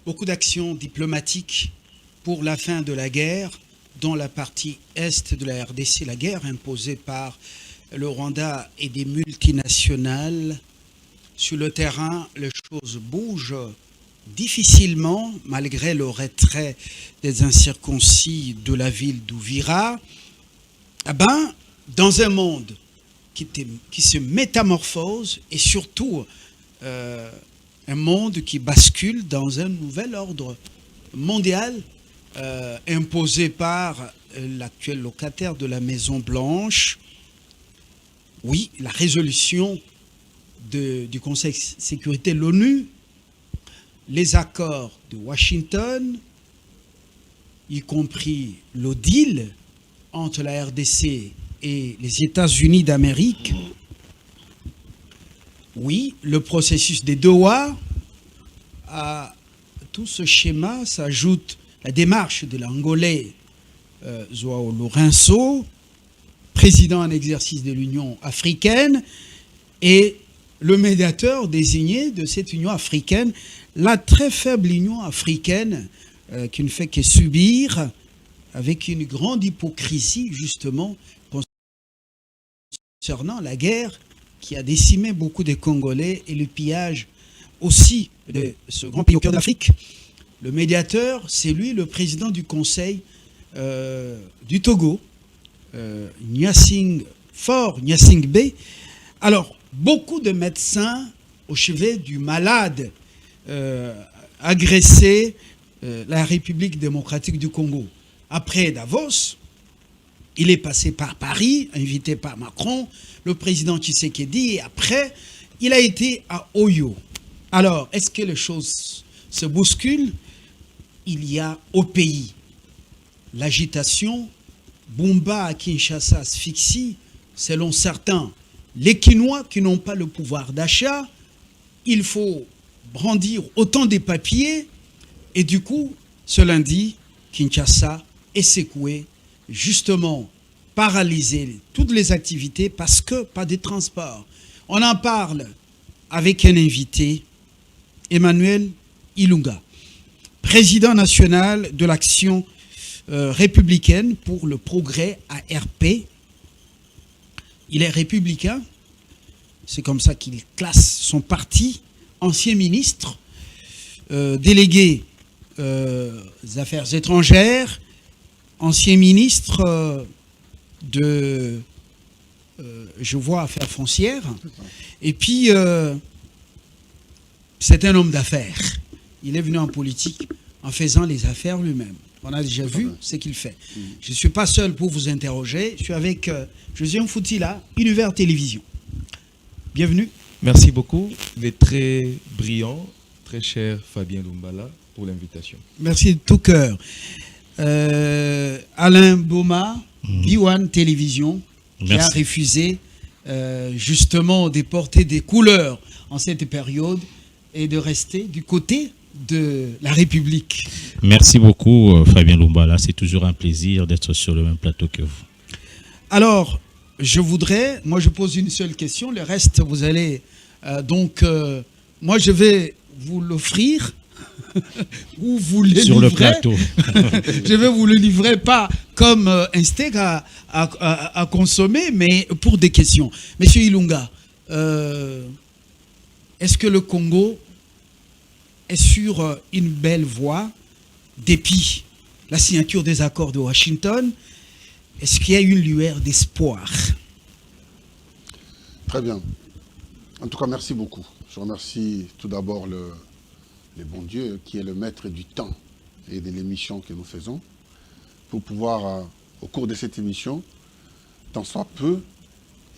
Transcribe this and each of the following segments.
beaucoup d'actions diplomatiques pour la fin de la guerre dans la partie est de la RDC, la guerre imposée par le Rwanda et des multinationales. Sur le terrain, les choses bougent difficilement, malgré le retrait des incirconcis de la ville d'Ouvira. Dans un monde qui se métamorphose et surtout un monde qui bascule dans un nouvel ordre mondial imposé par l'actuel locataire de la Maison Blanche. Oui, la résolution du Conseil de sécurité de l'ONU, les accords de Washington, y compris le deal entre la RDC et les États-Unis d'Amérique. Oui, le processus des Doha. À tout ce schéma s'ajoute la démarche de l'Angolais João Lourenço, président en exercice de l'Union africaine, et le médiateur désigné de cette Union africaine, la très faible Union africaine qui ne fait que subir, avec une grande hypocrisie justement concernant la guerre qui a décimé beaucoup de Congolais et le pillage aussi de ce grand pays au cœur de l'Afrique. Le médiateur, c'est lui, le président du Conseil du Togo, Gnassingbé. Alors, beaucoup de médecins au chevet du malade agressé la République démocratique du Congo. Après Davos, il est passé par Paris, invité par Macron, le président Tshisekedi, et après, il a été à Oyo. Alors, est-ce que les choses se bousculent? Il y a au pays l'agitation, Bumba à Kinshasa asphyxie, selon certains, les Quinois qui n'ont pas le pouvoir d'achat. Il faut brandir autant de papiers, et du coup, ce lundi, Kinshasa est secoué, justement paralyser toutes les activités parce que pas de transport. On en parle avec un invité, Emmanuel Ilunga, président national de l'Action républicaine pour le progrès ARP. Il est républicain, c'est comme ça qu'il classe son parti, ancien ministre, délégué des Affaires étrangères, ancien ministre de, je vois, Affaires foncières, et puis c'est un homme d'affaires. Il est venu en politique en faisant les affaires lui-même. On a déjà vu ce qu'il fait. Je ne suis pas seul pour vous interroger. Je suis avec José Foutila, Univers Télévision. Bienvenue. Merci beaucoup. Il est très brillant, très cher Fabien Lumbala, pour l'invitation. Merci de tout cœur. Alain Boma, B1 Télévision, qui a refusé justement de porter des couleurs en cette période et de rester du côté de la République. Merci beaucoup Fabien Lumbala, c'est toujours un plaisir d'être sur le même plateau que vous. Alors, moi je pose une seule question, le reste vous allez, moi je vais vous l'offrir, ou vous le sur livrez, le plateau. Je vais vous le livrer pas comme un steak à consommer, mais pour des questions. Monsieur Ilunga, est-ce que le Congo est sur une belle voie, dépit la signature des accords de Washington? Est-ce qu'il y a une lueur d'espoir? Très bien. En tout cas, merci beaucoup. Je remercie tout d'abord le bon Dieu qui est le maître du temps et de l'émission que nous faisons pour pouvoir, au cours de cette émission, tant soit peu,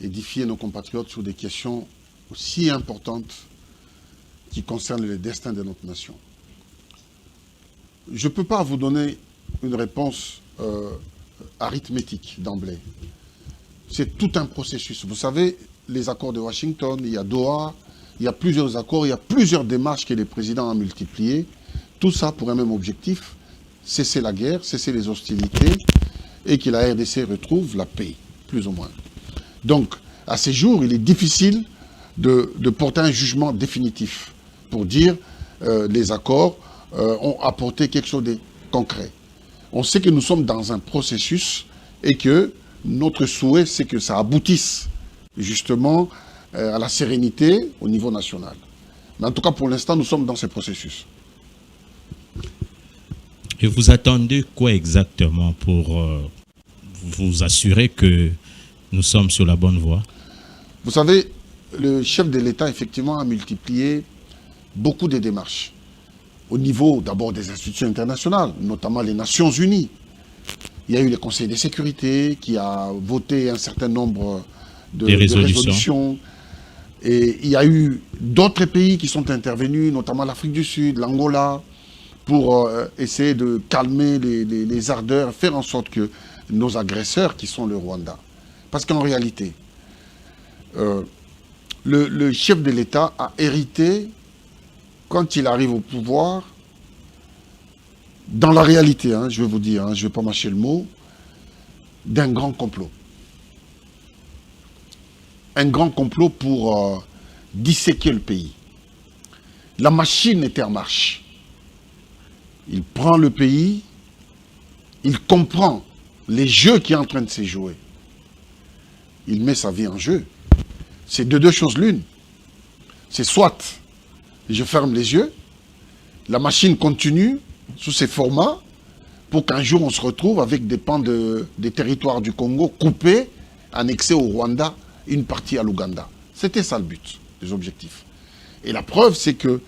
édifier nos compatriotes sur des questions aussi importantes qui concerne le destin de notre nation. Je ne peux pas vous donner une réponse arithmétique d'emblée. C'est tout un processus. Vous savez, les accords de Washington, il y a Doha, il y a plusieurs accords, il y a plusieurs démarches que le président a multipliées. Tout ça pour un même objectif, cesser la guerre, cesser les hostilités et que la RDC retrouve la paix, plus ou moins. Donc, à ces jours, il est difficile de porter un jugement définitif pour dire les accords ont apporté quelque chose de concret. On sait que nous sommes dans un processus et que notre souhait, c'est que ça aboutisse justement à la sérénité au niveau national. Mais en tout cas, pour l'instant, nous sommes dans ce processus. Et vous attendez quoi exactement pour vous assurer que nous sommes sur la bonne voie? Vous savez, le chef de l'État, effectivement, a multiplié beaucoup de démarches. Au niveau, d'abord, des institutions internationales, notamment les Nations Unies. Il y a eu le Conseil de sécurité qui a voté un certain nombre de résolutions. Et il y a eu d'autres pays qui sont intervenus, notamment l'Afrique du Sud, l'Angola, pour essayer de calmer les ardeurs, faire en sorte que nos agresseurs, qui sont le Rwanda. Parce qu'en réalité, le chef de l'État a hérité, quand il arrive au pouvoir, dans la réalité, hein, je vais vous dire, hein, je ne vais pas mâcher le mot, d'un grand complot. Un grand complot pour disséquer le pays. La machine était en marche. Il prend le pays, il comprend les jeux qui sont en train de se jouer. Il met sa vie en jeu. C'est de deux choses l'une. C'est soit je ferme les yeux, la machine continue sous ces formats pour qu'un jour on se retrouve avec des pans des territoires du Congo coupés, annexés au Rwanda, une partie à l'Ouganda. C'était ça le but, les objectifs. Et la preuve, c'est que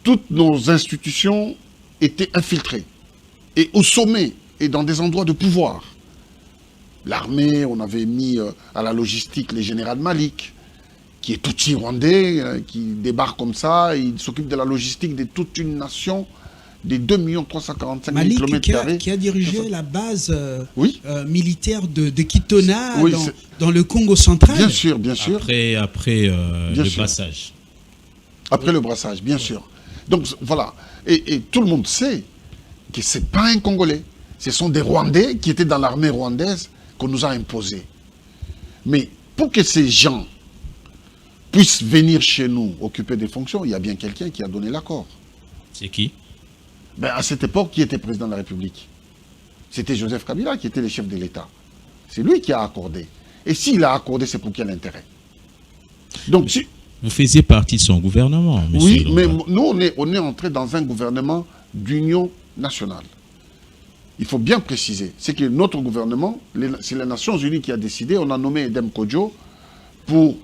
toutes nos institutions étaient infiltrées, et au sommet, et dans des endroits de pouvoir. L'armée, on avait mis à la logistique les généraux Malik, qui est tout rwandais, qui débarque comme ça, il s'occupe de la logistique de toute une nation, des 2 345 000 km². Qui a dirigé la base oui. Militaire de Kitona, oui, dans le Congo central. Bien sûr, bien sûr. Après le brassage. Après le brassage, bien sûr. Donc voilà, et tout le monde sait que ce n'est pas un Congolais. Ce sont des Rwandais qui étaient dans l'armée rwandaise qu'on nous a imposés. Mais pour que ces gens puissent venir chez nous occuper des fonctions, il y a bien quelqu'un qui a donné l'accord. C'est qui? Ben, à cette époque, qui était président de la République? C'était Joseph Kabila qui était le chef de l'État. C'est lui qui a accordé. Et s'il a accordé, c'est pour quel intérêt? Donc, si... Vous faisiez partie de son gouvernement, monsieur. Oui, mais nous, on est entré dans un gouvernement d'union nationale. Il faut bien préciser, c'est que notre gouvernement, c'est les Nations Unies qui a décidé, on a nommé Edem Kodjo pour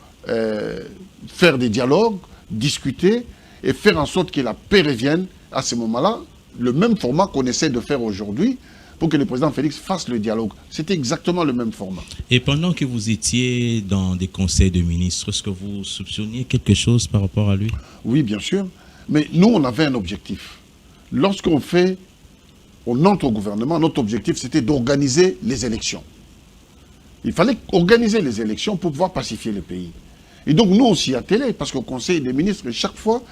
faire des dialogues, discuter et faire en sorte que la paix revienne à ce moment-là, le même format qu'on essaie de faire aujourd'hui pour que le président Félix fasse le dialogue. C'était exactement le même format. Et pendant que vous étiez dans des conseils de ministres, est-ce que vous soupçonniez quelque chose par rapport à lui? Oui, bien sûr. Mais nous, on avait un objectif. Lorsqu'on entre au gouvernement, notre objectif, c'était d'organiser les élections. Il fallait organiser les élections pour pouvoir pacifier le pays. Et donc, nous, on s'y attelait, parce qu'au Conseil des ministres, chaque fois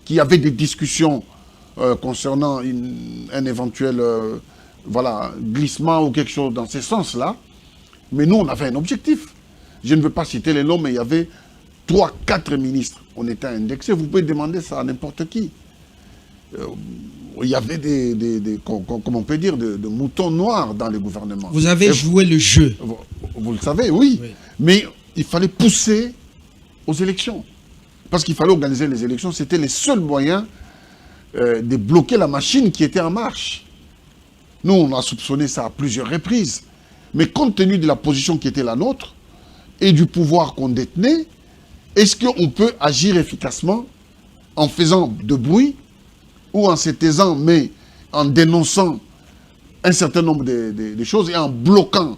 qu'il y avait des discussions concernant un éventuel glissement ou quelque chose dans ce sens-là, mais nous, on avait un objectif. Je ne veux pas citer les noms, mais il y avait 3, 4 ministres. On était indexés. Vous pouvez demander ça à n'importe qui. Il y avait comment on peut dire, de moutons noirs dans le gouvernement. Vous avez joué le jeu. Vous le savez, oui. Mais il fallait pousser aux élections. Parce qu'il fallait organiser les élections. C'était les seuls moyens de bloquer la machine qui était en marche. Nous, on a soupçonné ça à plusieurs reprises. Mais compte tenu de la position qui était la nôtre et du pouvoir qu'on détenait, est-ce qu'on peut agir efficacement en faisant de bruit ou en se taisant, mais en dénonçant un certain nombre de choses et en bloquant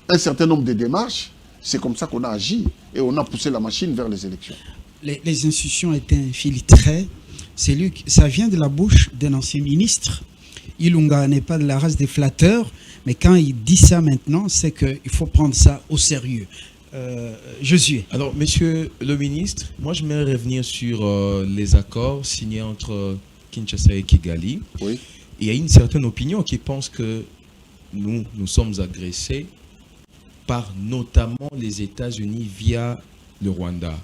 un certain nombre de démarches? C'est comme ça qu'on a agi et on a poussé la machine vers les élections. Les institutions étaient infiltrées. Ça vient de la bouche d'un ancien ministre. Ilunga n'est pas de la race des flatteurs, mais quand il dit ça maintenant, c'est qu'il faut prendre ça au sérieux. Josué. Alors, monsieur le ministre, moi je vais revenir sur les accords signés entre Kinshasa et Kigali. Oui. Il y a une certaine opinion qui pense que nous sommes agressés par notamment les États-Unis via le Rwanda.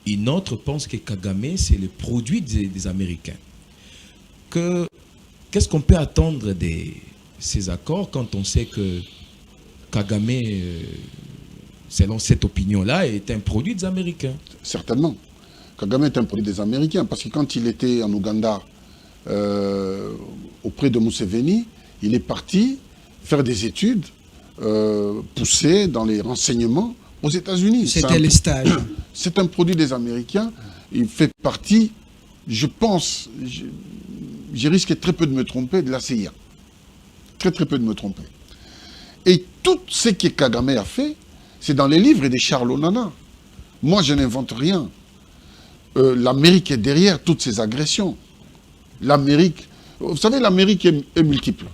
Une autre pense que Kagame, c'est le produit des Américains. qu'est-ce qu'on peut attendre de ces accords quand on sait que Kagame, selon cette opinion-là, est un produit des Américains? Certainement. Kagame est un produit des Américains, parce que quand il était en Ouganda, auprès de Museveni, il est parti faire des études poussées dans les renseignements aux États-Unis. C'était les stages. C'est un produit des Américains. Il fait partie, je pense, je risque très peu de me tromper, de la CIA. Très peu de me tromper. Et tout ce que Kagame a fait, c'est dans les livres de Charles Onana. Moi, je n'invente rien. L'Amérique est derrière toutes ces agressions. L'Amérique, vous savez, l'Amérique est multiple.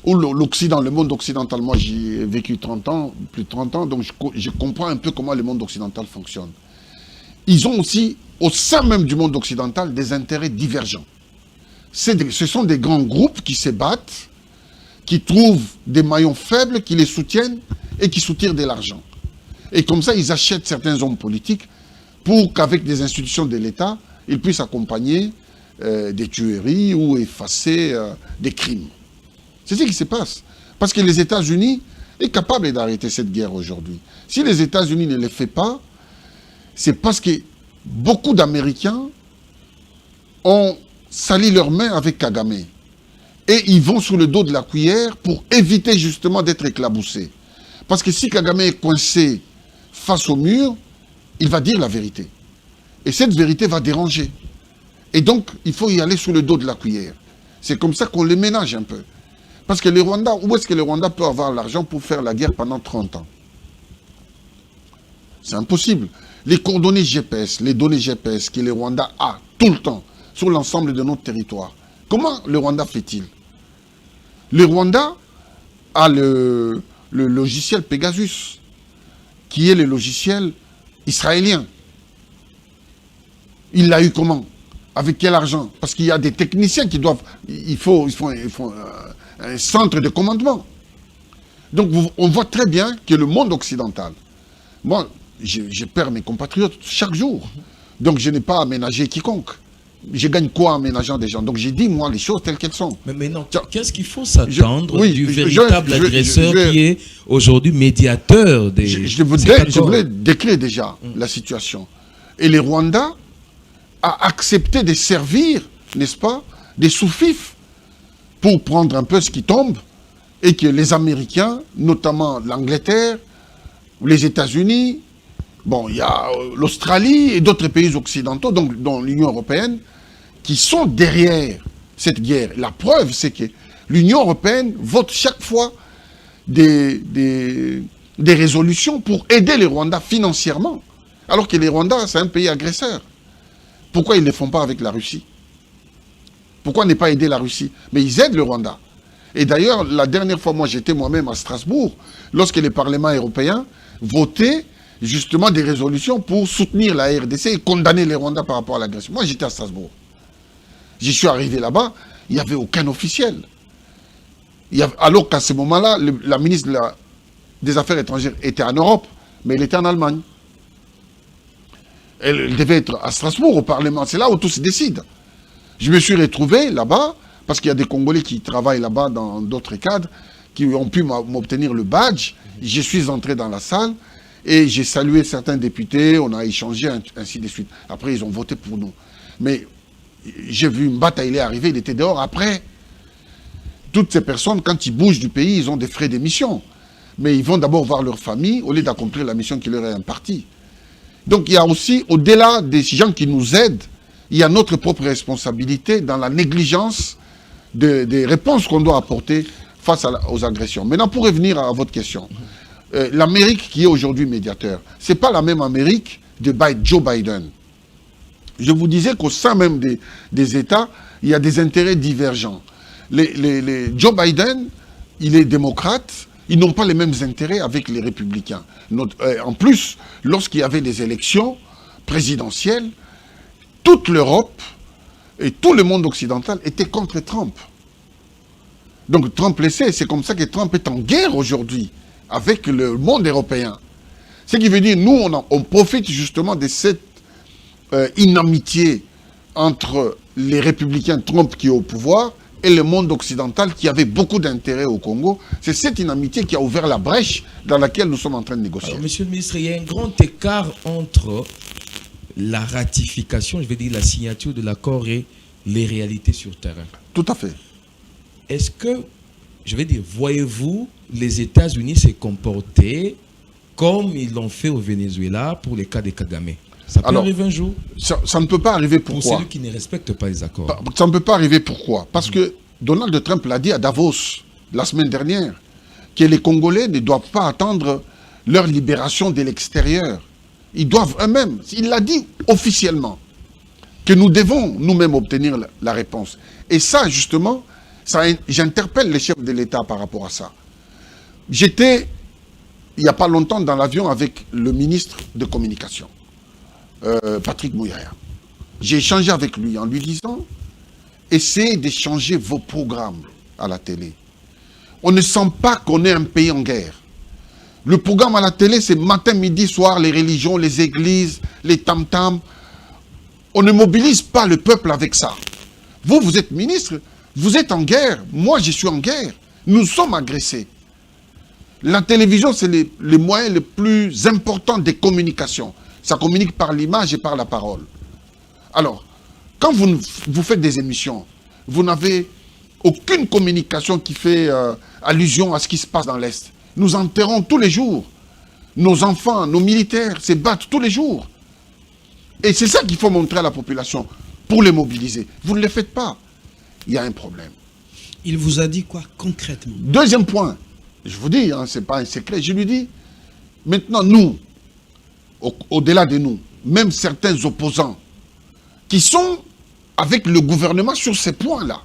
Ou l'Occident, le monde occidental, moi j'y ai vécu 30 ans, plus de 30 ans, donc je comprends un peu comment le monde occidental fonctionne. Ils ont aussi, au sein même du monde occidental, des intérêts divergents. Ce sont des grands groupes qui se battent, qui trouvent des maillons faibles, qui les soutiennent et qui soutirent de l'argent. Et comme ça, ils achètent certains hommes politiques pour qu'avec des institutions de l'État, ils puissent accompagner des tueries ou effacer des crimes. C'est ce qui se passe. Parce que les États-Unis sont capables d'arrêter cette guerre aujourd'hui. Si les États-Unis ne le font pas, c'est parce que beaucoup d'Américains ont sali leurs mains avec Kagame. Et ils vont sous le dos de la cuillère pour éviter justement d'être éclaboussés. Parce que si Kagame est coincé face au mur, il va dire la vérité. Et cette vérité va déranger. Et donc, il faut y aller sous le dos de la cuillère. C'est comme ça qu'on les ménage un peu. Parce que le Rwanda, où est-ce que le Rwanda peut avoir l'argent pour faire la guerre pendant 30 ans? C'est impossible. Les coordonnées GPS, les données GPS que le Rwanda a tout le temps sur l'ensemble de notre territoire, comment le Rwanda fait-il? Le Rwanda a le logiciel Pegasus, qui est le logiciel israélien. Il l'a eu comment? Avec quel argent? Parce qu'il y a des techniciens qui doivent... Il faut un centre de commandement. Donc on voit très bien que le monde occidental... Moi, je perds mes compatriotes chaque jour. Donc je n'ai pas aménagé quiconque. Je gagne quoi en ménageant des gens? Donc j'ai dit, moi, les choses telles qu'elles sont. Mais non, qu'est-ce qu'il faut s'attendre du véritable agresseur qui est aujourd'hui médiateur des... Je voulais décrire déjà la situation. Et le Rwanda a accepté de servir, n'est-ce pas, des sous-fifs pour prendre un peu ce qui tombe et que les Américains, notamment l'Angleterre, les États-Unis, bon, il y a l'Australie et d'autres pays occidentaux, donc dont l'Union européenne, qui sont derrière cette guerre. La preuve, c'est que l'Union européenne vote chaque fois des résolutions pour aider le Rwanda financièrement, alors que le Rwanda, c'est un pays agresseur. Pourquoi ils ne le font pas avec la Russie? Pourquoi ne pas aider la Russie? Mais ils aident le Rwanda. Et d'ailleurs, la dernière fois, moi j'étais moi-même à Strasbourg, lorsque le Parlement européen votait justement des résolutions pour soutenir la RDC et condamner les Rwandais par rapport à l'agression. Moi j'étais à Strasbourg. J'y suis arrivé là-bas, il n'y avait aucun officiel. Alors qu'à ce moment-là, la ministre des Affaires étrangères était en Europe, mais elle était en Allemagne. Elle devait être à Strasbourg, au Parlement. C'est là où tout se décide. Je me suis retrouvé là-bas, parce qu'il y a des Congolais qui travaillent là-bas dans d'autres cadres, qui ont pu m'obtenir le badge. Je suis entré dans la salle et j'ai salué certains députés, on a échangé, ainsi de suite. Après, ils ont voté pour nous. Mais j'ai vu Mbata, il est arrivé, il était dehors. Après, toutes ces personnes, quand ils bougent du pays, ils ont des frais d'émission. Mais ils vont d'abord voir leur famille au lieu d'accomplir la mission qui leur est impartie. Donc il y a aussi, au-delà des gens qui nous aident, il y a notre propre responsabilité dans la négligence des réponses qu'on doit apporter face aux agressions. Maintenant, pour revenir à votre question, l'Amérique qui est aujourd'hui médiateur, ce n'est pas la même Amérique de Joe Biden. Je vous disais qu'au sein même des États, il y a des intérêts divergents. Joe Biden, il est démocrate, ils n'ont pas les mêmes intérêts avec les républicains. En plus, lorsqu'il y avait des élections présidentielles, toute l'Europe et tout le monde occidental étaient contre Trump. Donc Trump le sait, c'est comme ça que Trump est en guerre aujourd'hui avec le monde européen. Ce qui veut dire, nous, on profite justement de cette inamitié entre les républicains Trump qui est au pouvoir et le monde occidental qui avait beaucoup d'intérêt au Congo. C'est cette inamitié qui a ouvert la brèche dans laquelle nous sommes en train de négocier. Alors, monsieur le ministre, il y a un grand écart entre la ratification, je vais dire la signature de l'accord et les réalités sur terrain. Tout à fait. Est-ce que, je vais dire, voyez-vous les États-Unis se comporter comme ils l'ont fait au Venezuela pour les cas de Kagame? Ça peut arriver un jour? Ça ne peut pas arriver. Pourquoi? Pour celui qui ne respecte pas les accords. Ça ne peut pas arriver. Pourquoi? Parce que Donald Trump l'a dit à Davos la semaine dernière, que les Congolais ne doivent pas attendre leur libération de l'extérieur. Ils doivent eux-mêmes, il l'a dit officiellement, que nous devons nous-mêmes obtenir la réponse. Et ça, justement, j'interpelle les chefs de l'État par rapport à ça. J'étais, il n'y a pas longtemps, dans l'avion avec le ministre de Communication, Patrick Mouyaya. J'ai échangé avec lui en lui disant, essayez de changer vos programmes à la télé. On ne sent pas qu'on est un pays en guerre. Le programme à la télé, c'est matin, midi, soir, les religions, les églises, les tam-tams. On ne mobilise pas le peuple avec ça. Vous, vous êtes ministre, vous êtes en guerre. Moi, je suis en guerre. Nous sommes agressés. La télévision, c'est les moyens les plus importants des communications. Ça communique par l'image et par la parole. Alors, quand vous faites des émissions, vous n'avez aucune communication qui fait allusion à ce qui se passe dans l'Est. Nous enterrons tous les jours. Nos enfants, nos militaires se battent tous les jours. Et c'est ça qu'il faut montrer à la population pour les mobiliser. Vous ne le faites pas. Il y a un problème. Il vous a dit quoi concrètement? Deuxième point, je vous dis, hein, ce n'est pas un secret, je lui dis, maintenant nous, au-delà de nous, même certains opposants qui sont avec le gouvernement sur ces points-là,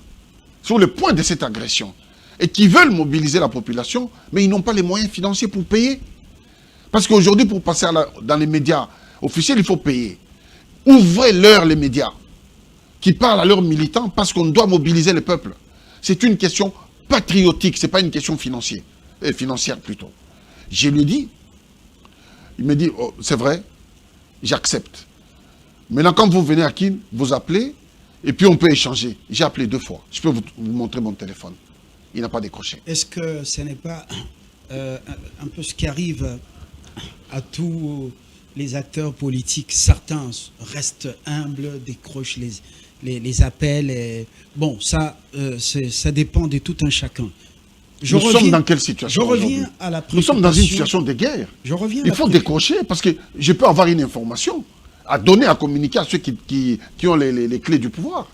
sur le point de cette agression, et qui veulent mobiliser la population, mais ils n'ont pas les moyens financiers pour payer. Parce qu'aujourd'hui, pour passer dans les médias officiels, il faut payer. Ouvrez-leur les médias qui parlent à leurs militants parce qu'on doit mobiliser le peuple. C'est une question patriotique, ce n'est pas une question financière plutôt. Je lui dis, il me dit, oh, c'est vrai, j'accepte. Maintenant, quand vous venez à Kin, vous appelez, et puis on peut échanger. J'ai appelé 2 fois. Je peux vous montrer mon téléphone. Il n'a pas décroché. Est-ce que ce n'est pas un peu ce qui arrive à tous les acteurs politiques? Certains restent humbles, décrochent les appels. Et... Bon, ça dépend de tout un chacun. Nous sommes dans quelle situation? Je reviens à la préoccupation. Nous sommes dans une situation de guerre. Il faut décrocher parce que je peux avoir une information à donner, à communiquer à ceux qui ont les clés du pouvoir.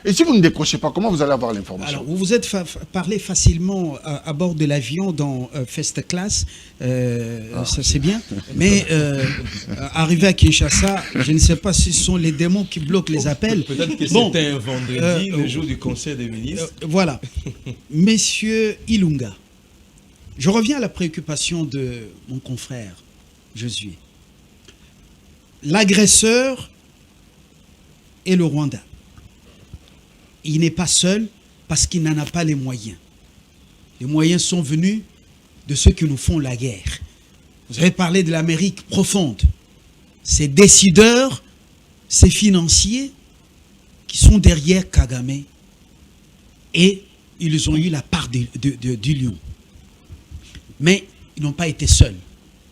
Et si vous ne décrochez pas, comment vous allez avoir l'information? Alors, vous vous êtes parlé facilement à bord de l'avion dans First Class, ça c'est bien. Mais arrivé à Kinshasa, je ne sais pas si ce sont les démons qui bloquent les appels. Peut-être que c'était un vendredi, le jour du Conseil des ministres. Voilà. Messieurs Ilunga, je reviens à la préoccupation de mon confrère Josué. L'agresseur est le Rwanda. Il n'est pas seul parce qu'il n'en a pas les moyens. Les moyens sont venus de ceux qui nous font la guerre. Vous avez parlé de l'Amérique profonde. Ces décideurs, ces financiers qui sont derrière Kagame et ils ont eu la part du lion. Mais ils n'ont pas été seuls.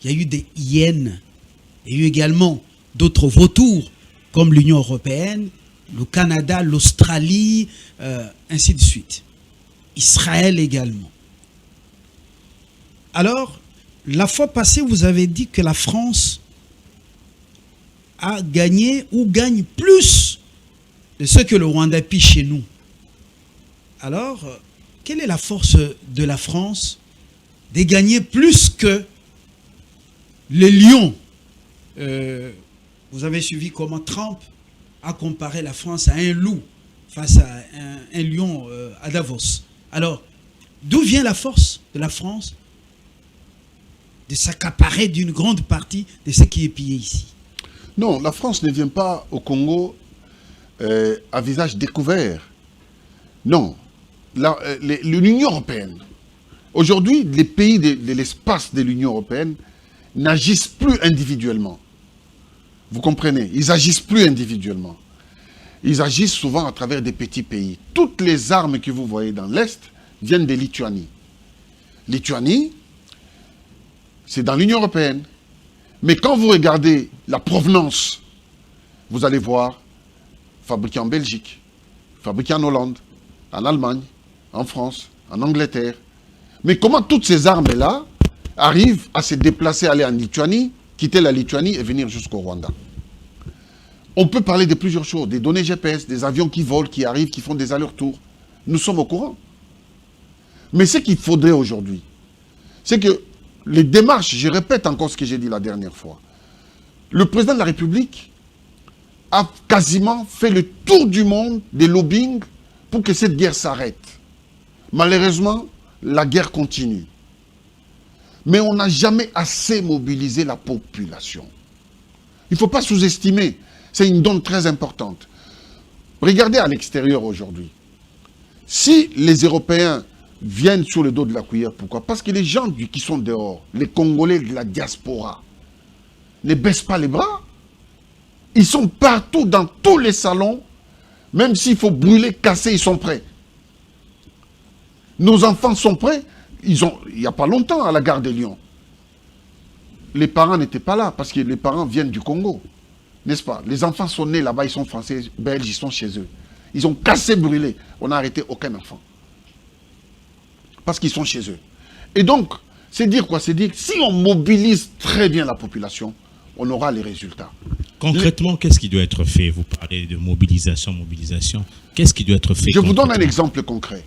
Il y a eu des hyènes. Il y a eu également d'autres vautours comme l'Union européenne, le Canada, l'Australie, ainsi de suite. Israël également. Alors, la fois passée, vous avez dit que la France a gagné ou gagne plus de ce que le Rwanda pille chez nous. Alors, quelle est la force de la France de gagner plus que les lions? Vous avez suivi comment Trump a comparé la France à un loup face à un lion à Davos. Alors, d'où vient la force de la France de s'accaparer d'une grande partie de ce qui est pillé ici? Non, la France ne vient pas au Congo à visage découvert. Non. L'Union européenne, aujourd'hui, les pays de l'espace de l'Union européenne n'agissent plus individuellement. Vous comprenez? Ils agissent plus individuellement. ils agissent souvent à travers des petits pays. Toutes les armes que vous voyez dans l'Est viennent de Lituanie. Lituanie, c'est dans l'Union européenne. Mais quand vous regardez la provenance, vous allez voir fabriqué en Belgique, fabriqué en Hollande, en Allemagne, en France, en Angleterre. Mais comment toutes ces armes-là arrivent à se déplacer, aller en Lituanie, quitter la Lituanie et venir jusqu'au Rwanda? On peut parler de plusieurs choses, des données GPS, des avions qui volent, qui arrivent, qui font des allers-retours. Nous sommes au courant. Mais ce qu'il faudrait aujourd'hui, c'est que les démarches, je répète encore ce que j'ai dit la dernière fois, le président de la République a quasiment fait le tour du monde des lobbying pour que cette guerre s'arrête. Malheureusement, la guerre continue. Mais on n'a jamais assez mobilisé la population. Il ne faut pas sous-estimer. C'est une donne très importante. Regardez à l'extérieur aujourd'hui. Si les Européens viennent sur le dos de la cuillère, pourquoi? Parce que les gens qui sont dehors, les Congolais de la diaspora, ne baissent pas les bras. Ils sont partout, dans tous les salons. Même s'il faut brûler, casser, ils sont prêts. Nos enfants sont prêts. Il n'y a pas longtemps, à la gare de Lyon, les parents n'étaient pas là, parce que les parents viennent du Congo. N'est-ce pas? Les enfants sont nés là-bas, ils sont français, belges, ils sont chez eux. Ils ont cassé, brûlé. On n'a arrêté aucun enfant. Parce qu'ils sont chez eux. Et donc, c'est dire quoi? C'est dire que si on mobilise très bien la population, on aura les résultats. Concrètement, qu'est-ce qui doit être fait? Vous parlez de mobilisation. Qu'est-ce qui doit être fait? Je vous donne un exemple concret.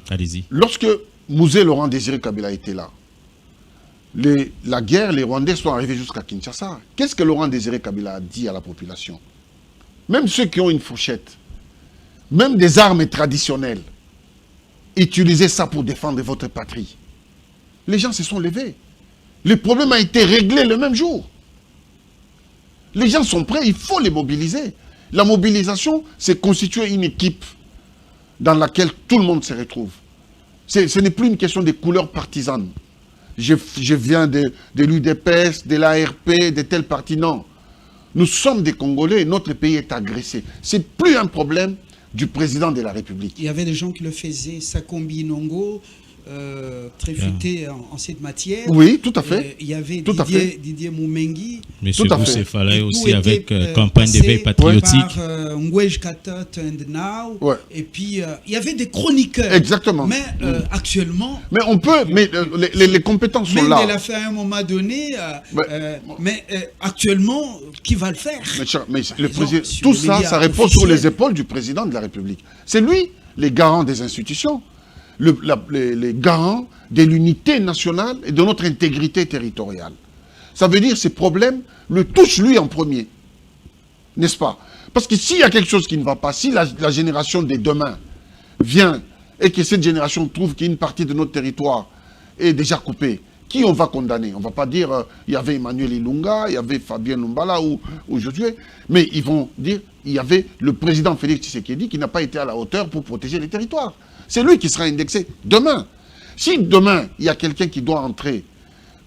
Allez-y. Lorsque Mouzé Laurent Désiré Kabila était là, la guerre, les Rwandais sont arrivés jusqu'à Kinshasa. Qu'est-ce que Laurent Désiré Kabila a dit à la population? Même ceux qui ont une fourchette, même des armes traditionnelles, utilisez ça pour défendre votre patrie. Les gens se sont levés. Le problème a été réglé le même jour. Les gens sont prêts, il faut les mobiliser. La mobilisation, c'est constituer une équipe dans laquelle tout le monde se retrouve. Ce n'est plus une question des couleurs partisanes. Je viens de l'UDPS, de l'ARP, de tel parti. Non. Nous sommes des Congolais et notre pays est agressé. Ce n'est plus un problème du président de la République. Il y avait des gens qui le faisaient, Sakombi Nongo, très futé en cette matière. Oui, tout à fait. Il y avait Didier Moumengi. Monsieur Boussefala aussi avec campagne d'éveil patriotique. Par Ngwej Katot and Now. Ouais. Et puis, il y avait des chroniqueurs. Exactement. Mais actuellement... Mais on peut, mais les compétences sont là. Même l'a fait à un moment donné, mais actuellement, qui va le faire? Mais le président, tout ça, ça repose sur les épaules du président de la République. C'est lui, les garants des institutions. Les garants de l'unité nationale et de notre intégrité territoriale. Ça veut dire que ces problèmes le touchent lui en premier. N'est-ce pas? Parce que s'il y a quelque chose qui ne va pas, si la génération des demain vient et que cette génération trouve qu'une partie de notre territoire est déjà coupée, qui on va condamner? On ne va pas dire il y avait Emmanuel Ilunga, il y avait Fabien Lumbala ou Josué, mais ils vont dire il y avait le président Félix Tshisekedi qui n'a pas été à la hauteur pour protéger les territoires. C'est lui qui sera indexé demain. Si demain, il y a quelqu'un qui doit entrer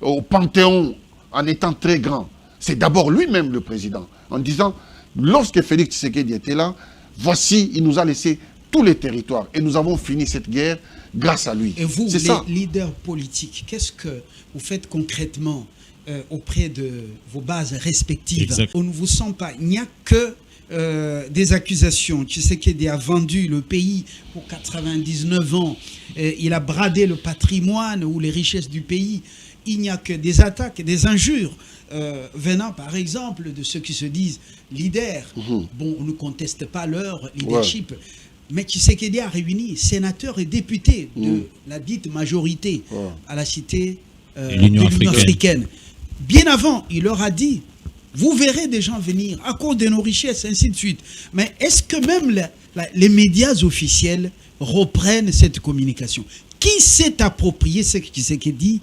au Panthéon en étant très grand, c'est d'abord lui-même le président, en disant, lorsque Félix Tshisekedi était là, voici, il nous a laissé tous les territoires. Et nous avons fini cette guerre grâce à lui. Et vous, les leaders politiques, qu'est-ce que vous faites concrètement auprès de vos bases respectives? Exact. On ne vous sent pas. Il n'y a que des accusations. Tshisekedi a vendu le pays pour 99 ans. Il a bradé le patrimoine ou les richesses du pays. Il n'y a que des attaques, des injures venant par exemple de ceux qui se disent leaders. Bon, on ne conteste pas leur leadership. Ouais. Mais Tshisekedi a réuni sénateurs et députés de la dite majorité à la cité de l'Union africaine. Bien avant, il leur a dit, vous verrez des gens venir à cause de nos richesses, ainsi de suite. Mais est-ce que même les médias officiels reprennent cette communication? Qui s'est approprié ce que Tshisekedi?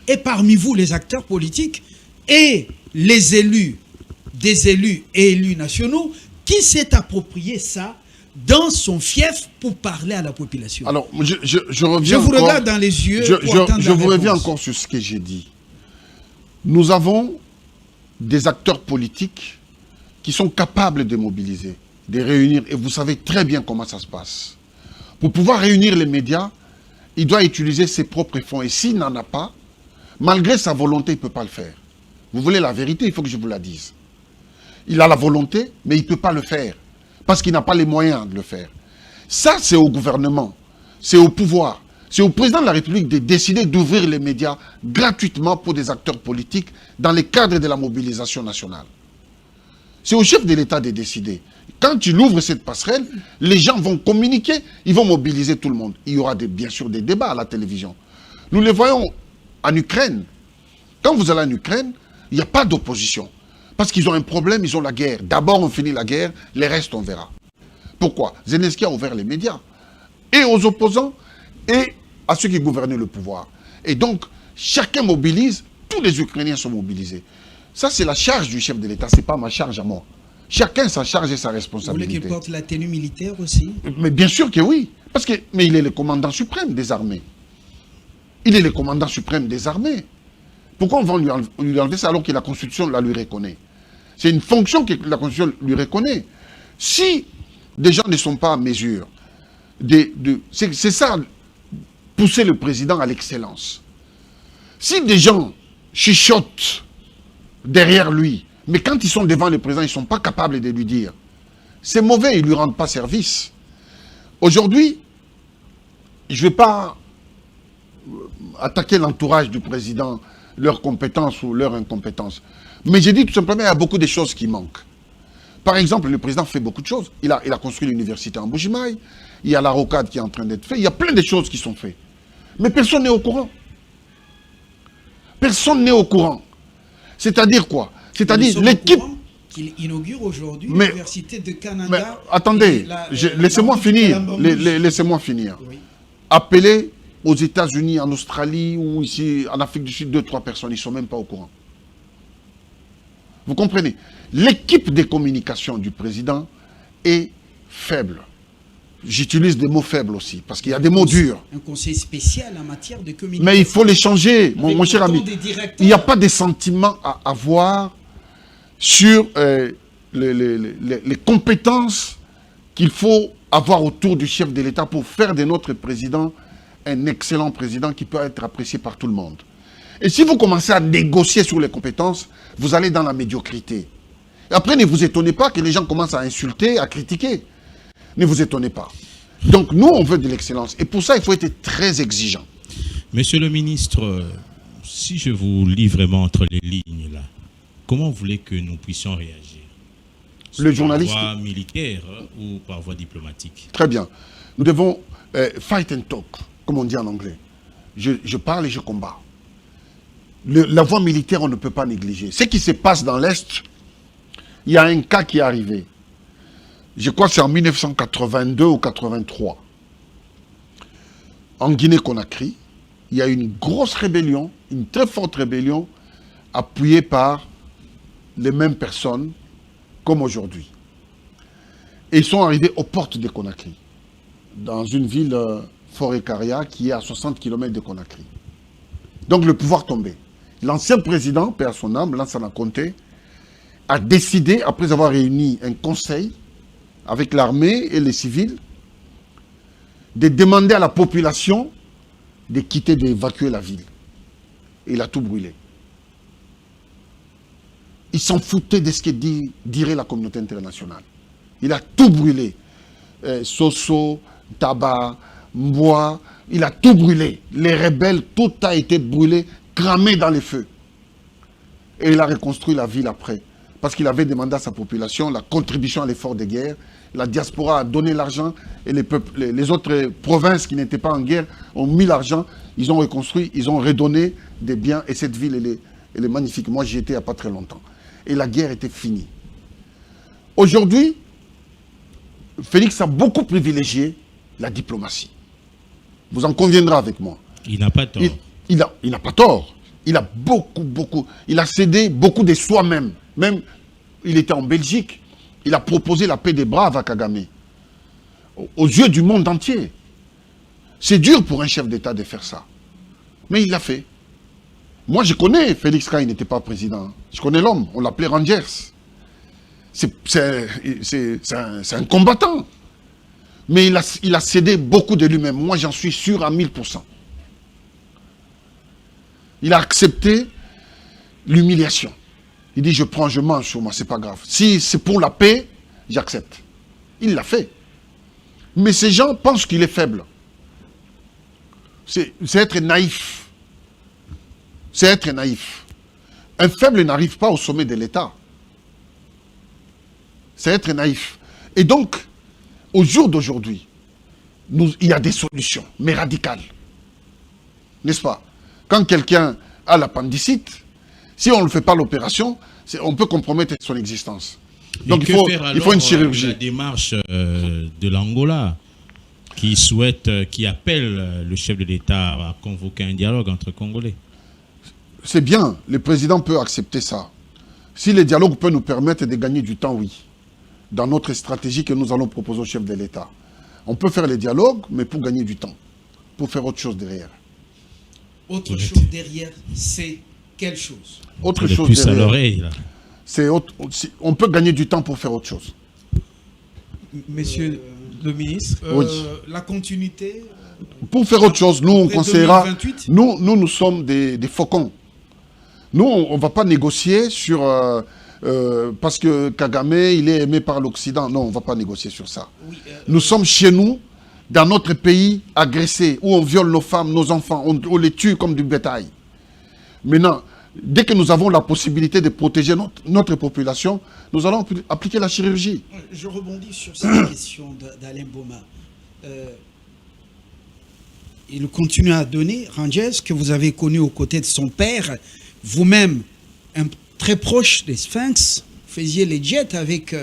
Et parmi vous, les acteurs politiques et les élus, des élus et élus nationaux, qui s'est approprié ça dans son fief pour parler à la population? Alors, je reviens. Je vous regarde dans les yeux. Je vous reviens encore sur ce que j'ai dit. Nous avons des acteurs politiques qui sont capables de mobiliser. de réunir, et vous savez très bien comment ça se passe. Pour pouvoir réunir les médias, il doit utiliser ses propres fonds. Et s'il n'en a pas, malgré sa volonté, il ne peut pas le faire. Vous voulez la vérité, il faut que je vous la dise. Il a la volonté, mais il ne peut pas le faire. Parce qu'il n'a pas les moyens de le faire. Ça, c'est au gouvernement, c'est au pouvoir, c'est au président de la République de décider d'ouvrir les médias gratuitement pour des acteurs politiques dans le cadre de la mobilisation nationale. C'est au chef de l'État de décider. Quand il ouvre cette passerelle, les gens vont communiquer, ils vont mobiliser tout le monde. Il y aura bien sûr des débats à la télévision. Nous les voyons en Ukraine. Quand vous allez en Ukraine, il n'y a pas d'opposition. Parce qu'ils ont un problème, ils ont la guerre. D'abord, on finit la guerre, les restes, on verra. Pourquoi? Zelensky a ouvert les médias. Et aux opposants, et à ceux qui gouvernaient le pouvoir. Et donc, chacun mobilise, tous les Ukrainiens sont mobilisés. Ça, c'est la charge du chef de l'État, ce n'est pas ma charge à moi. Chacun sa charge et sa responsabilité. Vous voulez qu'il porte la tenue militaire aussi? Mais bien sûr que oui. Mais il est le commandant suprême des armées. Il est le commandant suprême des armées. Pourquoi on va lui enlever ça alors que la Constitution la lui reconnaît? C'est une fonction que la Constitution lui reconnaît. Si des gens ne sont pas à mesure, c'est ça, pousser le président à l'excellence. Si des gens chuchotent derrière lui, mais quand ils sont devant le président, ils ne sont pas capables de lui dire. C'est mauvais, ils ne lui rendent pas service. Aujourd'hui, je ne vais pas attaquer l'entourage du président, leur compétence ou leur incompétence. Mais j'ai dit tout simplement, il y a beaucoup de choses qui manquent. Par exemple, le président fait beaucoup de choses. Il a construit l'université en Bujimaï, il y a la rocade qui est en train d'être faite, il y a plein de choses qui sont faites. Mais personne n'est au courant. Personne n'est au courant. C'est-à-dire quoi? C'est-à-dire l'équipe qu'il inaugure aujourd'hui l'université de Canada. Mais attendez, laissez-moi finir. Laissez-moi finir. Oui. Appelez aux États-Unis, en Australie ou ici en Afrique du Sud 2-3 personnes, ils ne sont même pas au courant. Vous comprenez? L'équipe de communication du président est faible. J'utilise des mots faibles aussi, parce qu'il y a des mots durs. Un conseil spécial en matière de communication. Mais il faut les changer, mon cher ami. Il n'y a pas de sentiment à avoir sur les compétences qu'il faut avoir autour du chef de l'État pour faire de notre président un excellent président qui peut être apprécié par tout le monde. Et si vous commencez à négocier sur les compétences, vous allez dans la médiocrité. Et après, ne vous étonnez pas que les gens commencent à insulter, à critiquer. Ne vous étonnez pas. Donc, nous, on veut de l'excellence. Et pour ça, il faut être très exigeant. Monsieur le ministre, si je vous lis vraiment entre les lignes, là, comment vous voulez que nous puissions réagir? Le journaliste... Par voie militaire ou par voie diplomatique? Très bien. Nous devons fight and talk, comme on dit en anglais. Je parle et je combats. La voie militaire, on ne peut pas négliger. Ce qui se passe dans l'Est, il y a un cas qui est arrivé. Je crois que c'est en 1982 ou 83. En Guinée-Conakry, il y a une grosse rébellion, une très forte rébellion, appuyée par les mêmes personnes, comme aujourd'hui. Et ils sont arrivés aux portes de Conakry, dans une ville, Forêt-Caria, qui est à 60 km de Conakry. Donc le pouvoir tombait. L'ancien président, paix à son âme, Lansana Conté, a décidé, après avoir réuni un conseil avec l'armée et les civils, de demander à la population de quitter, d'évacuer la ville. Et il a tout brûlé. Il s'en foutait de ce que dirait la communauté internationale. Il a tout brûlé. Soso, Taba, Mboa, il a tout brûlé. Les rebelles, tout a été brûlé, cramé dans les feux. Et il a reconstruit la ville après. Parce qu'il avait demandé à sa population la contribution à l'effort de guerre. La diaspora a donné l'argent et les autres provinces qui n'étaient pas en guerre ont mis l'argent. Ils ont reconstruit, ils ont redonné des biens. Et cette ville, elle est magnifique. Moi, j'y étais il n'y a pas très longtemps. Et la guerre était finie. Aujourd'hui, Félix a beaucoup privilégié la diplomatie. Vous en conviendrez avec moi. Il n'a pas tort. Il n'a pas tort. Il a beaucoup. Il a cédé beaucoup de soi-même. Même, il était en Belgique. Il a proposé la paix des braves à Kagame. Aux yeux du monde entier. C'est dur pour un chef d'État de faire ça. Mais il l'a fait. Moi, je connais Félix quand il n'était pas président. Je connais l'homme. On l'appelait Rangers. c'est un combattant. Mais il a cédé beaucoup de lui-même. Moi, j'en suis sûr à 1000%. Il a accepté l'humiliation. Il dit, je mange sur moi, c'est pas grave. Si c'est pour la paix, j'accepte. Il l'a fait. Mais ces gens pensent qu'il est faible. C'est être naïf. C'est être naïf. Un faible n'arrive pas au sommet de l'État. C'est être naïf. Et donc, au jour d'aujourd'hui, il y a des solutions, mais radicales. N'est-ce pas? Quand quelqu'un a l'appendicite, si on ne fait pas l'opération, on peut compromettre son existence. Donc il faut une chirurgie. La démarche de l'Angola qui appelle le chef de l'État à convoquer un dialogue entre Congolais. C'est bien, le président peut accepter ça. Si le dialogue peut nous permettre de gagner du temps, oui. Dans notre stratégie que nous allons proposer au chef de l'État. On peut faire le dialogue, mais pour gagner du temps. Pour faire autre chose derrière. Autre chose derrière, c'est quelle chose? Autre chose derrière. À l'oreille, là. On peut gagner du temps pour faire autre chose. Monsieur le ministre, oui. La continuité. Pour faire autre chose, nous on conseillera. Nous sommes des faucons. Nous on ne va pas négocier sur parce que Kagame il est aimé par l'Occident. Non, on ne va pas négocier sur ça. Oui, nous sommes chez nous, dans notre pays, agressés, où on viole nos femmes, nos enfants, on les tue comme du bétail. Maintenant, dès que nous avons la possibilité de protéger notre population, nous allons appliquer la chirurgie. Je rebondis sur cette question d'Alain Boma. Il continue à donner, Rangers, que vous avez connu aux côtés de son père, vous-même, très proche des Sphinx, faisiez les jets avec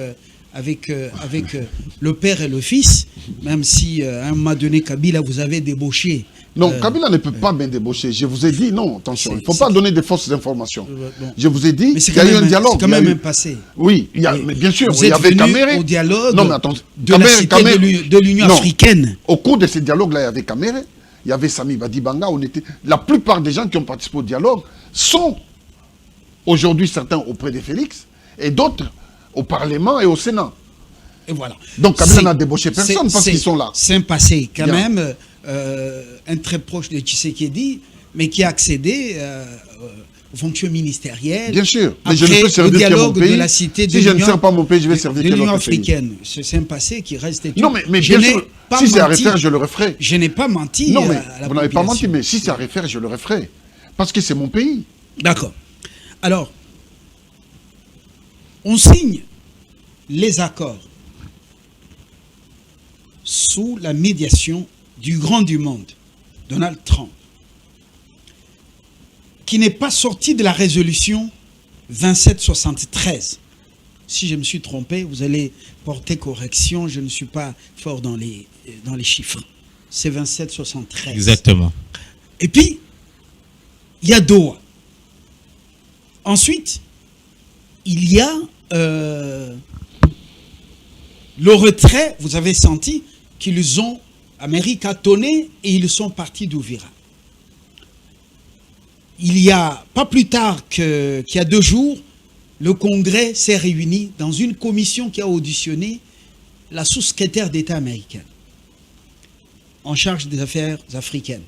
le père et le fils, même si à un moment donné, Kabila vous avez débauché. Non, Kabila ne peut pas bien débaucher. Je vous ai dit, non, attention, il ne faut pas donner de fausses informations. Bon. Je vous ai dit qu'il y a eu un dialogue. C'est quand même un passé. Oui, mais bien sûr, il y avait Caméré. Au dialogue non, mais attends, de la cité de l'Union africaine. Au cours de ce dialogue-là, il y avait Caméré, il y avait Sami Badibanga. La plupart des gens qui ont participé au dialogue sont aujourd'hui certains auprès de Félix et d'autres au Parlement et au Sénat. Et voilà. Donc Kabila n'a débauché personne parce qu'ils sont là. C'est un passé quand même, un très proche de Tshisekedi, mais qui a accédé aux fonctions ministérielles. Bien sûr, mais je ne peux servir que mon pays. De la cité de si je ne sers pas mon pays, je vais servir que l'Union l'autre pays. africaine. C'est un passé qui reste... Non, mais bien sûr, si c'est à refaire, je le referai. Je n'ai pas menti. Non, mais vous n'avez pas menti, mais si c'est à refaire, je le referai. Parce que c'est mon pays. D'accord. Alors, on signe les accords sous la médiation du grand du monde, Donald Trump, qui n'est pas sorti de la résolution 2773. Si je me suis trompé, vous allez porter correction, je ne suis pas fort dans les chiffres. C'est 2773. Exactement. Et puis, il y a Doha. Ensuite, il y a le retrait, vous avez senti qu'ils ont, Amérique a tonné et ils sont partis d'Ouvira. Il y a, pas plus tard qu'il y a 2 jours, le Congrès s'est réuni dans une commission qui a auditionné la sous-secrétaire d'État américaine en charge des affaires africaines.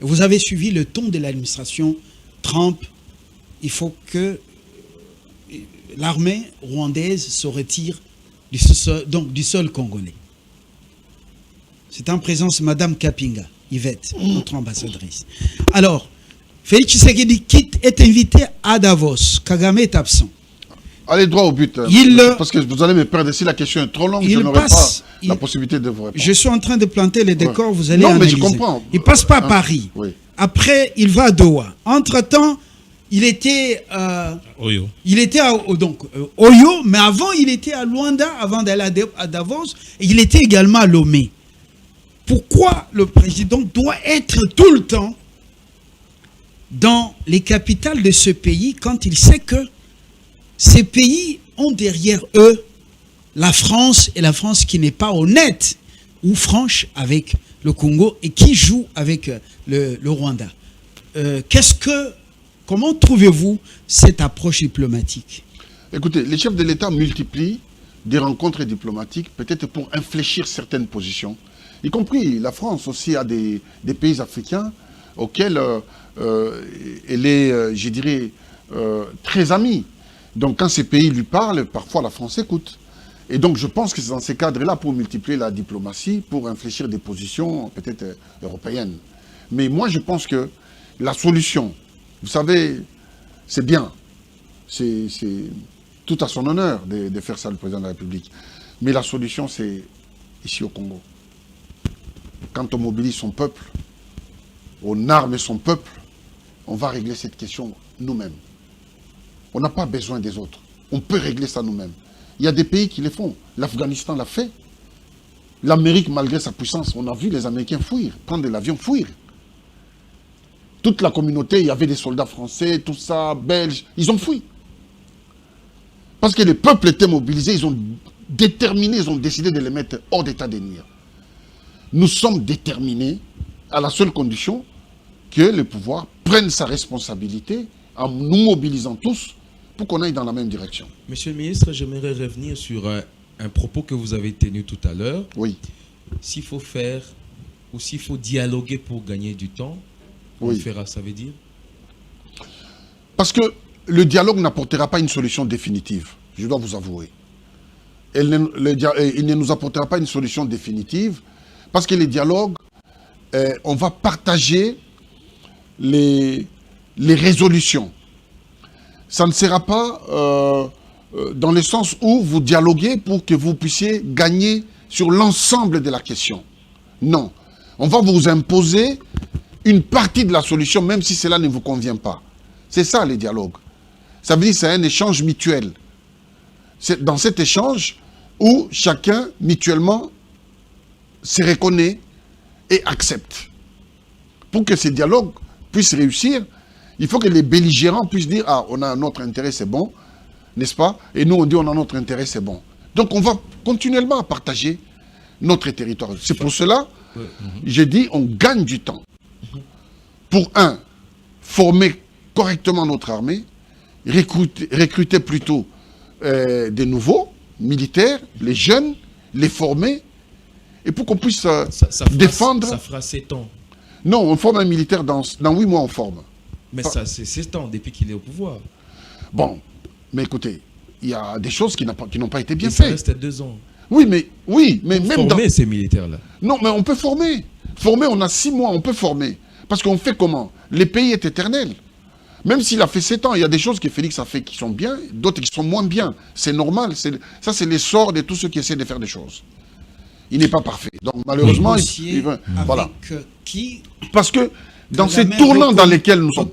Et vous avez suivi le ton de l'administration Trump. Il faut que l'armée rwandaise se retire du sol congolais. C'est en présence de Mme Kapinga, Yvette, notre ambassadrice. Alors, Félix Tshisekedi est invité à Davos. Kagame est absent. Allez droit au but. Parce que vous allez me perdre. Si la question est trop longue, je n'aurai pas la possibilité de vous répondre. Je suis en train de planter les décors, vous allez analyser. Non, mais je comprends. Il passe pas à Paris. Oui. Après, il va à Doha. Entre-temps, il était Oyo. Il était à Oyo, mais avant, il était à Luanda, avant d'aller à Davos. Et il était également à Lomé. Pourquoi le président doit être tout le temps dans les capitales de ce pays quand il sait que ces pays ont derrière eux la France, et la France qui n'est pas honnête ou franche avec le Congo et qui joue avec le Rwanda. Comment trouvez-vous cette approche diplomatique? Écoutez, les chefs de l'État multiplient des rencontres diplomatiques, peut-être pour infléchir certaines positions, y compris la France aussi a des pays africains auxquels elle est, je dirais, très amie. Donc quand ces pays lui parlent, parfois la France écoute. Et donc je pense que c'est dans ces cadres-là pour multiplier la diplomatie, pour infléchir des positions peut-être européennes. Mais moi je pense que la solution, vous savez, c'est bien, c'est tout à son honneur de faire ça le président de la République. Mais la solution c'est ici au Congo. Quand on mobilise son peuple, on arme son peuple, on va régler cette question nous-mêmes. On n'a pas besoin des autres. On peut régler ça nous-mêmes. Il y a des pays qui le font. L'Afghanistan l'a fait. L'Amérique, malgré sa puissance, on a vu les Américains fuir, prendre de l'avion, fuir. Toute la communauté, il y avait des soldats français, tout ça, belges, ils ont fui. Parce que les peuples étaient mobilisés, ils ont déterminé, ils ont décidé de les mettre hors d'état de nuire. Nous sommes déterminés à la seule condition que le pouvoir prenne sa responsabilité en nous mobilisant tous pour qu'on aille dans la même direction. Monsieur le ministre, j'aimerais revenir sur un propos que vous avez tenu tout à l'heure. Oui. S'il faut faire ou s'il faut dialoguer pour gagner du temps, on le fera, ça veut dire? Parce que le dialogue n'apportera pas une solution définitive, je dois vous avouer. Il ne nous apportera pas une solution définitive parce que les dialogues, on va partager les résolutions. Ça ne sera pas dans le sens où vous dialoguez pour que vous puissiez gagner sur l'ensemble de la question. Non. On va vous imposer une partie de la solution, même si cela ne vous convient pas. C'est ça, les dialogues. Ça veut dire que c'est un échange mutuel. C'est dans cet échange où chacun, mutuellement, se reconnaît et accepte. Pour que ces dialogues puissent réussir, il faut que les belligérants puissent dire « Ah, on a notre intérêt, c'est bon, n'est-ce pas ?» Et nous, on dit « On a notre intérêt, c'est bon. » Donc, on va continuellement partager notre territoire. C'est pour cela, j'ai dit, on gagne du temps. Pour former correctement notre armée, recruter plutôt des nouveaux militaires, les jeunes, les former, et pour qu'on puisse défendre... Ça fera 7 ans. Non, on forme un militaire dans 8 mois, on forme. Mais ça, c'est 7 ans depuis qu'il est au pouvoir. Bon, mais écoutez, il y a des choses qui n'ont pas été bien faites. faites. Ça reste 2 ans. Oui, mais même former ces militaires-là. Non, mais on peut former. Former, on a 6 mois, on peut former. Parce qu'on fait comment? Les pays est éternel. Même s'il a fait 7 ans, il y a des choses que Félix a fait qui sont bien, d'autres qui sont moins bien. C'est normal. Ça, c'est l'essor de tous ceux qui essaient de faire des choses. Il n'est pas parfait. Donc, malheureusement, voilà. Qui? Parce que dans ces tournants dans lesquels nous sommes...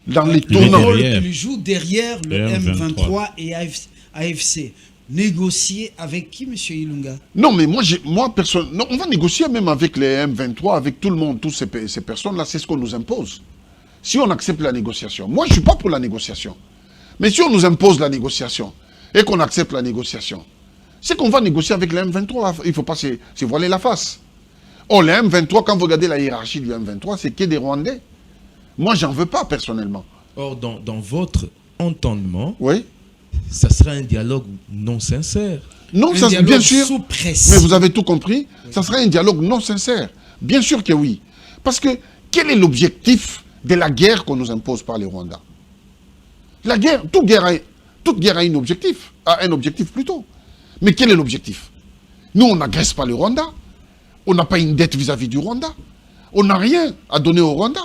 Dans les tournants... Il joue derrière le M23 et AFC. Négocier avec qui, M. Ilunga? Non, mais moi personne. Non, on va négocier même avec les M23, avec tout le monde, toutes ces personnes-là, c'est ce qu'on nous impose. Si on accepte la négociation, moi je ne suis pas pour la négociation. Mais si on nous impose la négociation et qu'on accepte la négociation, c'est qu'on va négocier avec les M23. Il ne faut pas se voiler la face. Oh, les M23, quand vous regardez la hiérarchie du M23, c'est que des Rwandais. Moi, j'en veux pas personnellement. Or, dans votre entendement, oui, ça sera un dialogue non sincère. Non, ça, bien sûr, mais vous avez tout compris, ça sera un dialogue non sincère. Bien sûr que oui. Parce que, quel est l'objectif de la guerre qu'on nous impose par les Rwandais? La guerre, toute guerre a un objectif plutôt. Mais quel est l'objectif? Nous, on n'agresse pas le Rwanda. On n'a pas une dette vis-à-vis du Rwanda. On n'a rien à donner au Rwanda.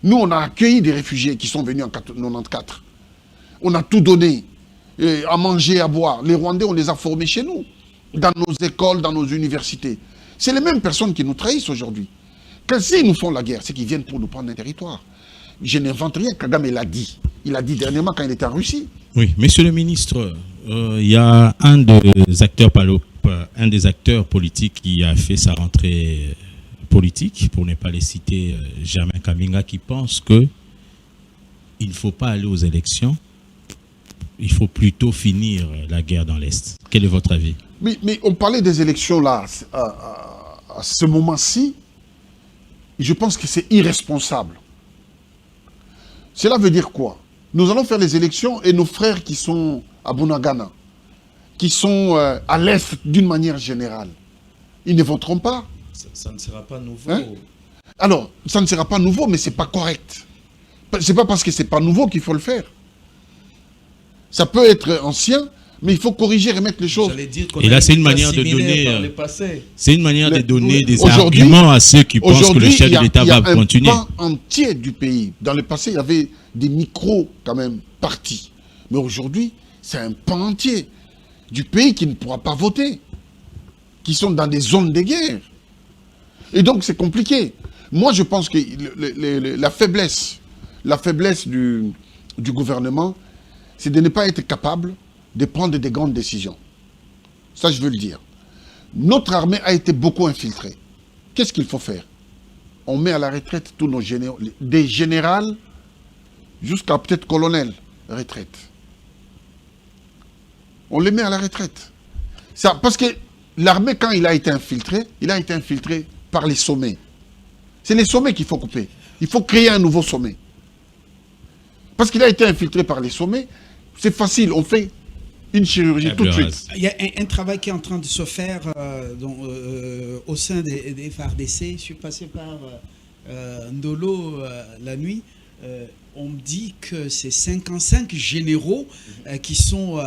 Nous, on a accueilli des réfugiés qui sont venus en 1994. On a tout donné, à manger, à boire. Les Rwandais, on les a formés chez nous, dans nos écoles, dans nos universités. C'est les mêmes personnes qui nous trahissent aujourd'hui. Quand s'ils nous font la guerre, c'est qu'ils viennent pour nous prendre un territoire. Je n'invente rien, Kagame l'a dit. Il a dit dernièrement quand il était en Russie. Oui, monsieur le ministre, il y a un des acteurs politiques qui a fait sa rentrée politique, pour ne pas les citer, Germain Kaminga, qui pense que il ne faut pas aller aux élections, il faut plutôt finir la guerre dans l'Est. Quel est votre avis? Mais on parlait des élections là, à ce moment-ci, je pense que c'est irresponsable. Cela veut dire quoi? Nous allons faire les élections et nos frères qui sont à Bunagana, qui sont à l'Est d'une manière générale, ils ne voteront pas. Ça ne sera pas nouveau. Hein? Alors, ça ne sera pas nouveau, mais ce n'est pas correct. Ce n'est pas parce que ce n'est pas nouveau qu'il faut le faire. Ça peut être ancien, mais il faut corriger, remettre les choses. Et là, c'est une manière de donner... C'est une manière de donner des arguments à ceux qui pensent que le chef de l'État va continuer. Il y a un pan entier du pays. Dans le passé, il y avait des micros, quand même, partis. Mais aujourd'hui, c'est un pan entier du pays qui ne pourra pas voter, qui sont dans des zones de guerre. Et donc, c'est compliqué. Moi, je pense que la faiblesse du gouvernement, c'est de ne pas être capable de prendre des grandes décisions. Ça, je veux le dire. Notre armée a été beaucoup infiltrée. Qu'est-ce qu'il faut faire? On met à la retraite tous nos généraux, des généraux jusqu'à peut-être colonel, retraite. On les met à la retraite. Ça, parce que l'armée, quand il a été infiltré par les sommets. C'est les sommets qu'il faut couper. Il faut créer un nouveau sommet. Parce qu'il a été infiltré par les sommets, c'est facile, on fait une chirurgie tout de suite. Il y a un travail qui est en train de se faire au sein des FARDC. Je suis passé par Ndolo la nuit. On me dit que c'est 55 généraux qui sont...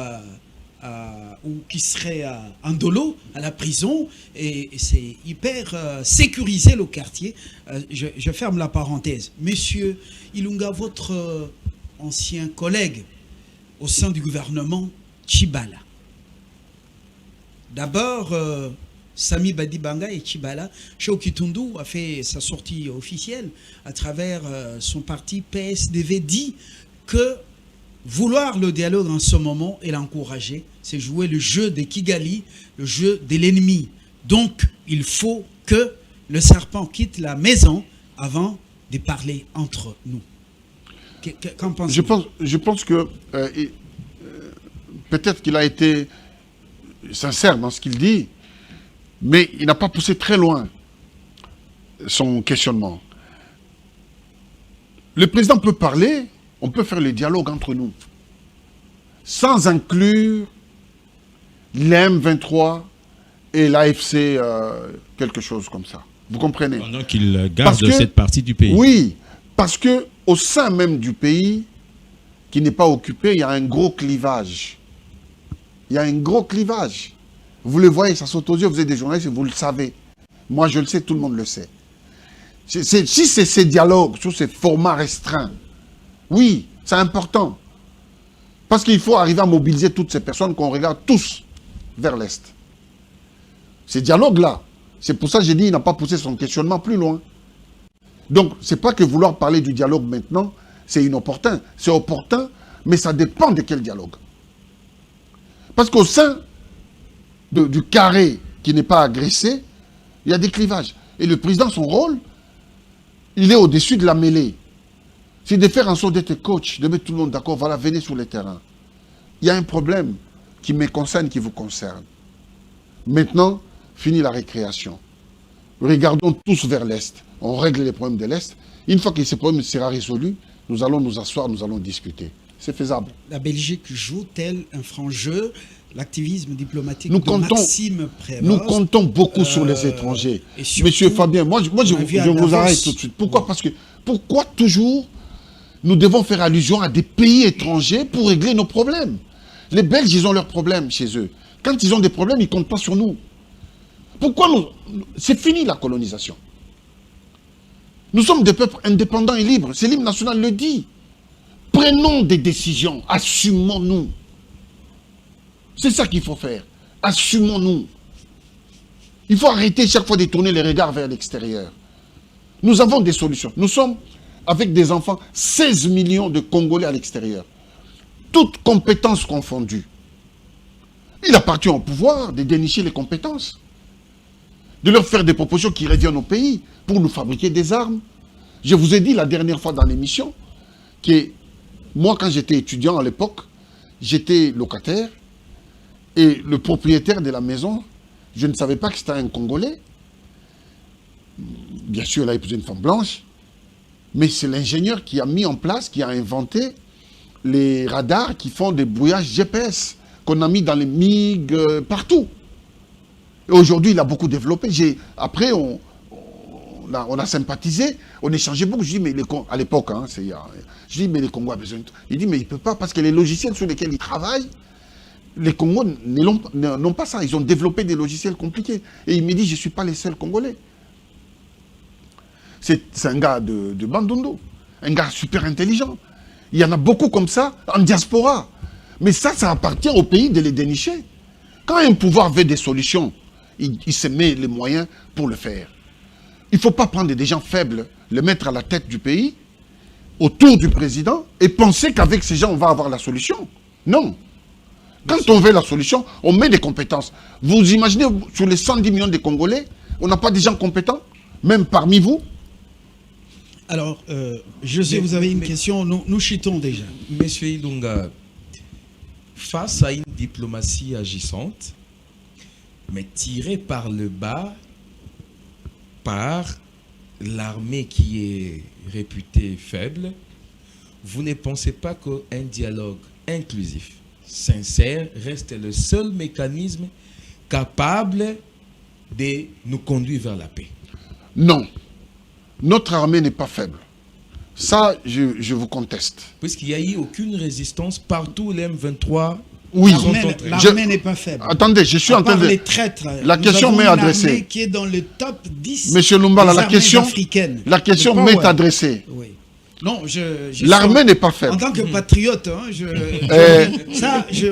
ou qui seraient en Ndolo, à la prison, et c'est hyper sécurisé le quartier. Je ferme la parenthèse. Monsieur Ilunga, votre ancien collègue au sein du gouvernement Tchibala. D'abord, Sami Badibanga et Tchibala, Choki Tundu a fait sa sortie officielle à travers son parti PSDV, dit que vouloir le dialogue en ce moment et l'encourager, c'est jouer le jeu de Kigali, le jeu de l'ennemi. Donc, il faut que le serpent quitte la maison avant de parler entre nous. Qu'en pensez-vous? Je pense que peut-être qu'il a été sincère dans ce qu'il dit, mais il n'a pas poussé très loin son questionnement. Le président peut parler, on peut faire le dialogue entre nous, sans inclure l'M23 et l'AFC, quelque chose comme ça. Vous comprenez? Pendant qu'il garde cette partie du pays. Oui, parce qu'au sein même du pays, qui n'est pas occupé, il y a un gros clivage. Il y a un gros clivage. Vous le voyez, ça saute aux yeux, vous êtes des journalistes, vous le savez. Moi, je le sais, tout le monde le sait. Si c'est ces dialogues, sur ces formats restreints, oui, c'est important. Parce qu'il faut arriver à mobiliser toutes ces personnes qu'on regarde tous vers l'Est. Ces dialogues-là, c'est pour ça que j'ai dit qu'il n'a pas poussé son questionnement plus loin. Donc, ce n'est pas que vouloir parler du dialogue maintenant, c'est inopportun. C'est opportun, mais ça dépend de quel dialogue. Parce qu'au sein du carré qui n'est pas agressé, il y a des clivages. Et le président, son rôle, il est au-dessus de la mêlée. C'est de faire en sorte d'être coach, de mettre tout le monde d'accord, voilà, venez sur le terrain. Il y a un problème qui me concerne, qui vous concerne. Maintenant, fini la récréation. Regardons tous vers l'Est. On règle les problèmes de l'Est. Une fois que ce problème sera résolu, nous allons nous asseoir, nous allons discuter. C'est faisable. La Belgique joue-t-elle un franc jeu? L'activisme diplomatique de Maxime Prévost. Nous comptons beaucoup sur les étrangers. Surtout, Monsieur Fabien, moi je vous arrête tout de suite. Pourquoi? Parce que, pourquoi toujours nous devons faire allusion à des pays étrangers pour régler nos problèmes? Les Belges, ils ont leurs problèmes chez eux. Quand ils ont des problèmes, ils ne comptent pas sur nous. Pourquoi nous... C'est fini la colonisation. Nous sommes des peuples indépendants et libres. C'est l'hymne national le dit. Prenons des décisions. Assumons-nous. C'est ça qu'il faut faire. Assumons-nous. Il faut arrêter chaque fois de tourner les regards vers l'extérieur. Nous avons des solutions. Nous sommes, avec des enfants, 16 millions de Congolais à l'extérieur. Toutes compétences confondues. Il appartient au pouvoir de dénicher les compétences. De leur faire des propositions qui reviennent au pays pour nous fabriquer des armes. Je vous ai dit la dernière fois dans l'émission que moi, quand j'étais étudiant à l'époque, j'étais locataire et le propriétaire de la maison, je ne savais pas que c'était un Congolais. Bien sûr, il a épousé une femme blanche, mais c'est l'ingénieur qui a mis en place, qui a inventé les radars qui font des brouillages GPS qu'on a mis dans les MiG partout. Et aujourd'hui, il a beaucoup développé. Après, on a sympathisé, on échangeait beaucoup. Je dis, mais à l'époque, hein, je dis, mais les Congos ont besoin de... Il dit, mais il ne peut pas, parce que les logiciels sur lesquels ils travaillent, les Congos n'ont pas ça. Ils ont développé des logiciels compliqués. Et il me dit, je ne suis pas les seuls Congolais. C'est un gars de Bandundu, un gars super intelligent. Il y en a beaucoup comme ça en diaspora. Mais ça appartient au pays de les dénicher. Quand un pouvoir veut des solutions, il se met les moyens pour le faire. Il ne faut pas prendre des gens faibles, les mettre à la tête du pays, autour du président, et penser qu'avec ces gens, on va avoir la solution. Non. Quand on veut la solution, on met des compétences. Vous imaginez, sur les 110 millions de Congolais, on n'a pas des gens compétents, même parmi vous? Alors, José, vous avez une question, nous chutons déjà. Monsieur Ilunga, face à une diplomatie agissante, mais tirée par le bas, par l'armée qui est réputée faible, vous ne pensez pas qu'un dialogue inclusif, sincère, reste le seul mécanisme capable de nous conduire vers la paix? Non. Notre armée n'est pas faible. Ça, je vous conteste. Puisqu'il n'y a eu aucune résistance partout, les M23... Oui, l'armée n'est pas faible. Attendez, je suis en train de... les traîtres, la question m'est adressée. L'armée qui est dans le top 10 Monsieur Lumbala, la question m'est adressée. Oui. Non, l'armée n'est pas faible. En tant que patriote, hein,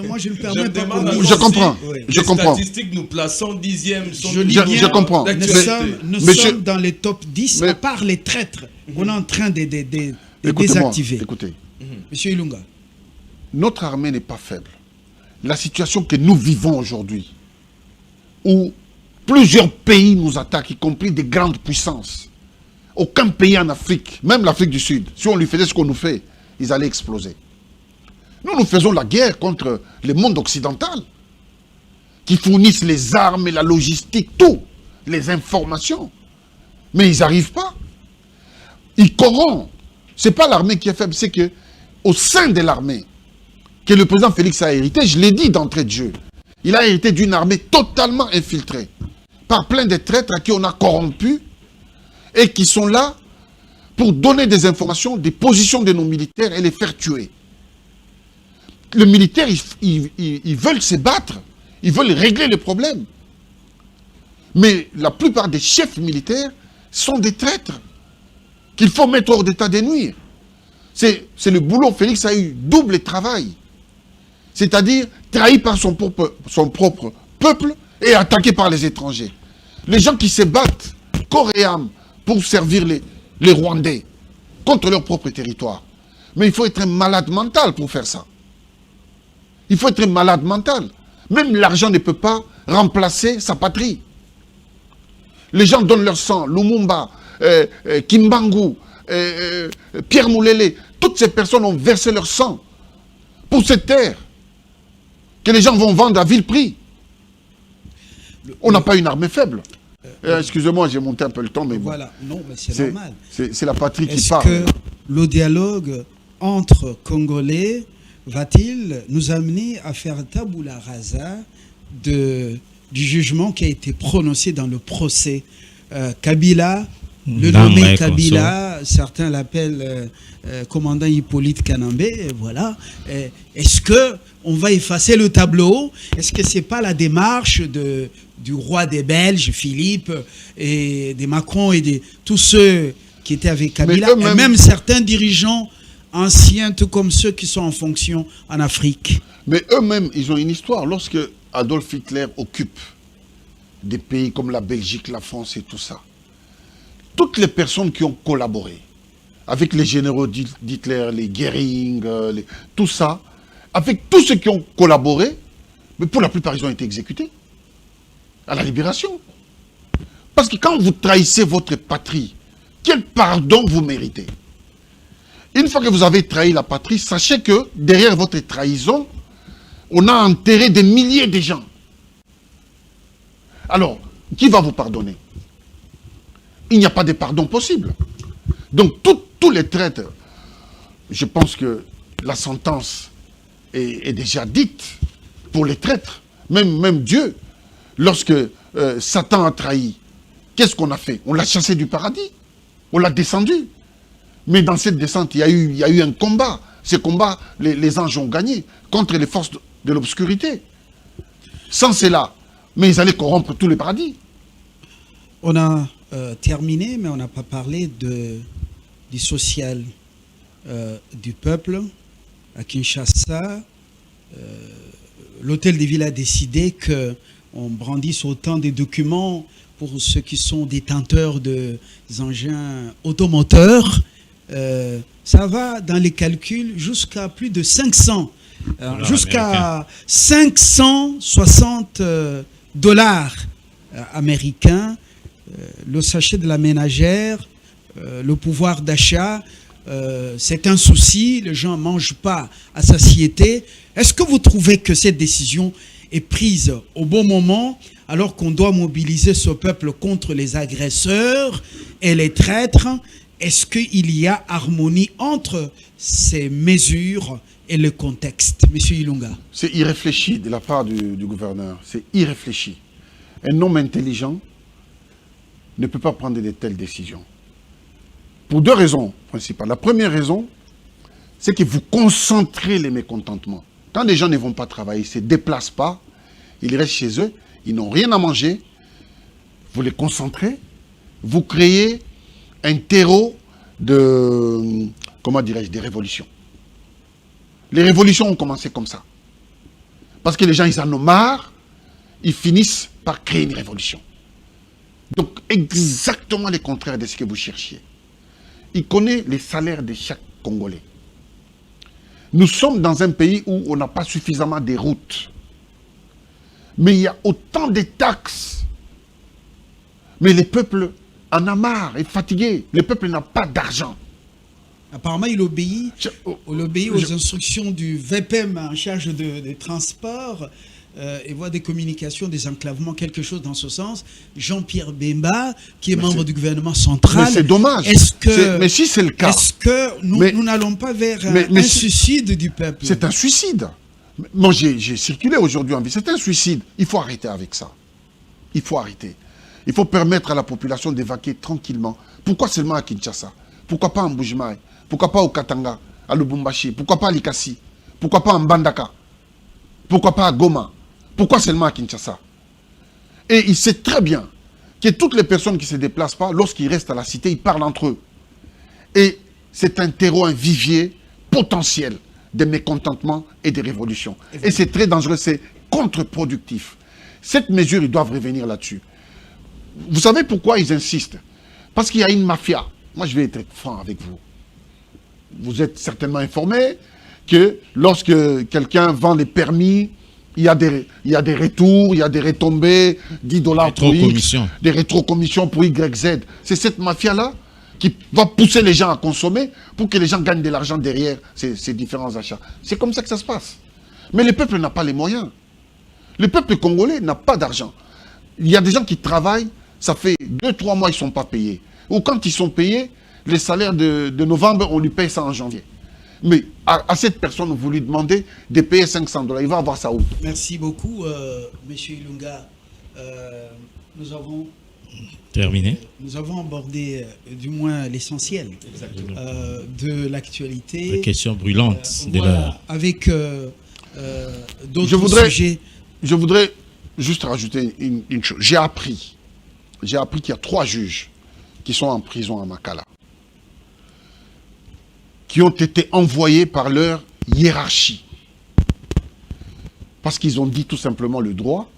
moi je me permets pas. Je comprends. Je comprends. Les statistiques nous plaçant 10e. Je comprends. Nous sommes dans les top 10, à part les traîtres. On est en train de désactiver. Écoutez. Monsieur Ilunga. Notre armée n'est pas faible. La situation que nous vivons aujourd'hui, où plusieurs pays nous attaquent, y compris des grandes puissances, aucun pays en Afrique, même l'Afrique du Sud, si on lui faisait ce qu'on nous fait, ils allaient exploser. Nous faisons la guerre contre le monde occidental, qui fournissent les armes et la logistique, tout, les informations. Mais ils n'arrivent pas. Ils corrompent. Ce n'est pas l'armée qui est faible, c'est qu'au sein de l'armée, que le président Félix a hérité, je l'ai dit d'entrée de jeu, il a hérité d'une armée totalement infiltrée, par plein de traîtres à qui on a corrompu, et qui sont là pour donner des informations, des positions de nos militaires et les faire tuer. Les militaires, ils veulent se battre, ils veulent régler les problèmes. Mais la plupart des chefs militaires sont des traîtres qu'il faut mettre hors d'état de nuire. C'est le boulot. Félix a eu double travail. C'est-à-dire trahi par son propre peuple et attaqué par les étrangers. Les gens qui se battent corps et âme pour servir les Rwandais contre leur propre territoire. Mais il faut être un malade mental pour faire ça. Il faut être un malade mental. Même l'argent ne peut pas remplacer sa patrie. Les gens donnent leur sang. Lumumba, Kimbangu, Pierre Moulele, toutes ces personnes ont versé leur sang pour cette terre que les gens vont vendre à vil prix. On n'a pas une armée faible. Excusez-moi, j'ai monté un peu le temps, mais voilà, bon, non, mais c'est normal. C'est la patrie qui parle. Est-ce que le dialogue entre Congolais va-t-il nous amener à faire tabula rasa du jugement qui a été prononcé dans le procès Kabila, le nommé Kabila, certains l'appellent commandant Hippolyte Kanambe, voilà. Est-ce qu'on va effacer le tableau? Est-ce que ce n'est pas la démarche du roi des Belges, Philippe, et des Macron et de tous ceux qui étaient avec Kabila, et même certains dirigeants anciens, tout comme ceux qui sont en fonction en Afrique? Mais eux-mêmes, ils ont une histoire. Lorsque Adolf Hitler occupe des pays comme la Belgique, la France et tout ça, toutes les personnes qui ont collaboré avec les généraux d'Hitler, les Goering, tout ça, avec tous ceux qui ont collaboré, mais pour la plupart, ils ont été exécutés à la libération. Parce que quand vous trahissez votre patrie, quel pardon vous méritez? Une fois que vous avez trahi la patrie, sachez que derrière votre trahison, on a enterré des milliers de gens. Alors, qui va vous pardonner? Il n'y a pas de pardon possible. Donc, tous les traîtres, je pense que la sentence est déjà dite pour les traîtres. Même Dieu, lorsque Satan a trahi, qu'est-ce qu'on a fait? On l'a chassé du paradis. On l'a descendu. Mais dans cette descente, il y a eu un combat. Ce combat, les anges ont gagné contre les forces de l'obscurité. Sans cela, mais ils allaient corrompre tous les paradis. On a terminé, mais on n'a pas parlé du social du peuple. À Kinshasa, l'hôtel de ville a décidé qu'on brandisse autant de documents pour ceux qui sont détenteurs des engins automoteurs. Ça va dans les calculs jusqu'à plus de 500, jusqu'à 560 dollars américains. Le sachet de la ménagère, le pouvoir d'achat, c'est un souci. Les gens ne mangent pas à satiété. Est-ce que vous trouvez que cette décision est prise au bon moment, alors qu'on doit mobiliser ce peuple contre les agresseurs et les traîtres? Est-ce qu'il y a harmonie entre ces mesures et le contexte? Monsieur Ilunga. C'est irréfléchi de la part du gouverneur. C'est irréfléchi. Un homme intelligent ne peut pas prendre de telles décisions. Pour deux raisons principales. La première raison, c'est que vous concentrez les mécontentements. Quand les gens ne vont pas travailler, ils ne se déplacent pas, ils restent chez eux, ils n'ont rien à manger, vous les concentrez, vous créez un terreau de, comment dirais-je, des révolutions. Les révolutions ont commencé comme ça. Parce que les gens, ils en ont marre, ils finissent par créer une révolution. Donc, exactement le contraire de ce que vous cherchiez. Il connaît les salaires de chaque Congolais. Nous sommes dans un pays où on n'a pas suffisamment de routes. Mais il y a autant de taxes. Mais le peuple en a marre, est fatigué. Le peuple n'a pas d'argent. Apparemment, il obéit aux instructions du VPM en charge des transports et voie des communications, des enclavements, quelque chose dans ce sens. Jean-Pierre Bemba, qui est membre du gouvernement central. Mais c'est dommage. Mais si c'est le cas. Est-ce que nous n'allons pas vers un suicide du peuple? C'est un suicide. Moi, j'ai circulé aujourd'hui en ville. C'est un suicide. Il faut arrêter avec ça. Il faut arrêter. Il faut permettre à la population d'évacuer tranquillement. Pourquoi seulement à Kinshasa? Pourquoi pas en Bujimaï? Pourquoi pas au Katanga, à Lubumbashi? Pourquoi pas à Likasi? Pourquoi pas en Bandaka? Pourquoi pas à Goma? Pourquoi seulement à Kinshasa? Et il sait très bien que toutes les personnes qui ne se déplacent pas, lorsqu'ils restent à la cité, ils parlent entre eux. Et c'est un terreau, un vivier potentiel de mécontentement et de révolution. Et c'est très dangereux, c'est contre-productif. Cette mesure, ils doivent revenir là-dessus. Vous savez pourquoi ils insistent? Parce qu'il y a une mafia. Moi, je vais être franc avec vous. Vous êtes certainement informé que lorsque quelqu'un vend les permis, il y a des retours, il y a des retombées, 10 $ pour X, des rétrocommissions pour YZ. C'est cette mafia-là qui va pousser les gens à consommer pour que les gens gagnent de l'argent derrière ces différents achats. C'est comme ça que ça se passe. Mais le peuple n'a pas les moyens. Le peuple congolais n'a pas d'argent. Il y a des gens qui travaillent, ça fait 2-3 mois, ils ne sont pas payés. Ou quand ils sont payés, les salaires de novembre, on lui paye ça en janvier. Mais à cette personne, vous lui demandez de payer 500 $. Il va avoir ça où? Merci beaucoup, Monsieur Ilunga. Nous avons terminé. Nous avons abordé du moins l'essentiel de l'actualité. Les questions brûlantes de voilà, l'heure. avec d'autres sujets. Je voudrais juste rajouter une chose. J'ai appris qu'il y a 3 juges qui sont en prison à Makala, qui ont été envoyés par leur hiérarchie. Parce qu'ils ont dit tout simplement le droit,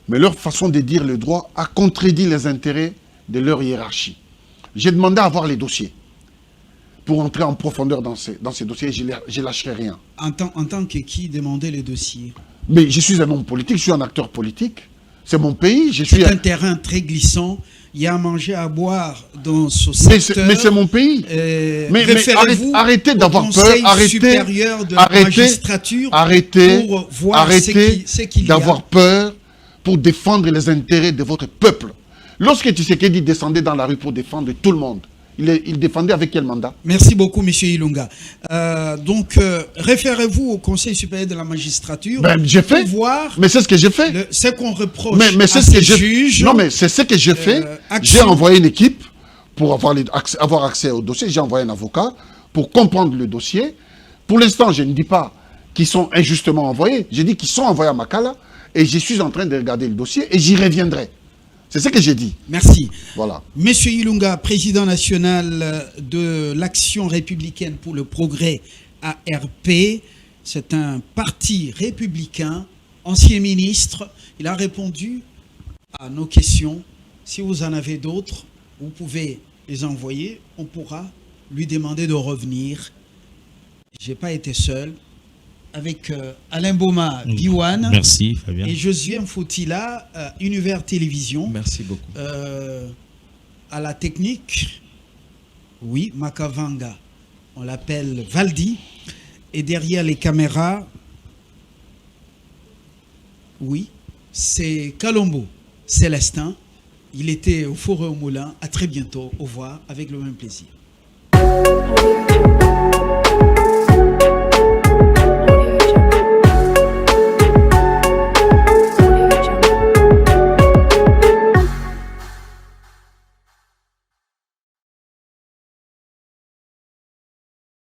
mais leur façon de dire le droit a contredit les intérêts de leur hiérarchie. J'ai demandé à voir les dossiers pour entrer en profondeur dans ces dossiers. Je ne lâcherai rien. En tant que qui demandait les dossiers? Mais je suis un homme politique, je suis un acteur politique. C'est mon pays. C'est un terrain très glissant. Il y a à manger, à boire dans ce secteur. Mais c'est mon pays. Mais arrêtez d'avoir peur. Arrêtez d'avoir peur pour défendre les intérêts de votre peuple. Lorsque Tshisekedi descendait dans la rue pour défendre tout le monde, Il défendait avec quel mandat? Merci beaucoup, M. Ilunga. Référez-vous au Conseil supérieur de la magistrature J'ai fait. pour voir Mais c'est ce que j'ai fait. ce qu'on reproche Mais c'est à ce que ces juges. Non, mais c'est ce que j'ai fait. J'ai envoyé une équipe pour avoir accès au dossier. J'ai envoyé un avocat pour comprendre le dossier. Pour l'instant, je ne dis pas qu'ils sont injustement envoyés. Je dis qu'ils sont envoyés à Makala et je suis en train de regarder le dossier et j'y reviendrai. C'est ce que j'ai dit. Merci. Voilà. Monsieur Ilunga, président national de l'Action républicaine pour le progrès, ARP, c'est un parti républicain, ancien ministre. Il a répondu à nos questions. Si vous en avez d'autres, vous pouvez les envoyer. On pourra lui demander de revenir. Je n'ai pas été seul. Avec Alain Boma, Biwan. Merci, Fabien. Et Josué Mfotila, Univers Télévision. Merci beaucoup. À la technique, oui, Makavanga, on l'appelle Valdi. Et derrière les caméras, oui, c'est Kalombo, Célestin. Il était au Forum au Moulin. À très bientôt. Au revoir, avec le même plaisir.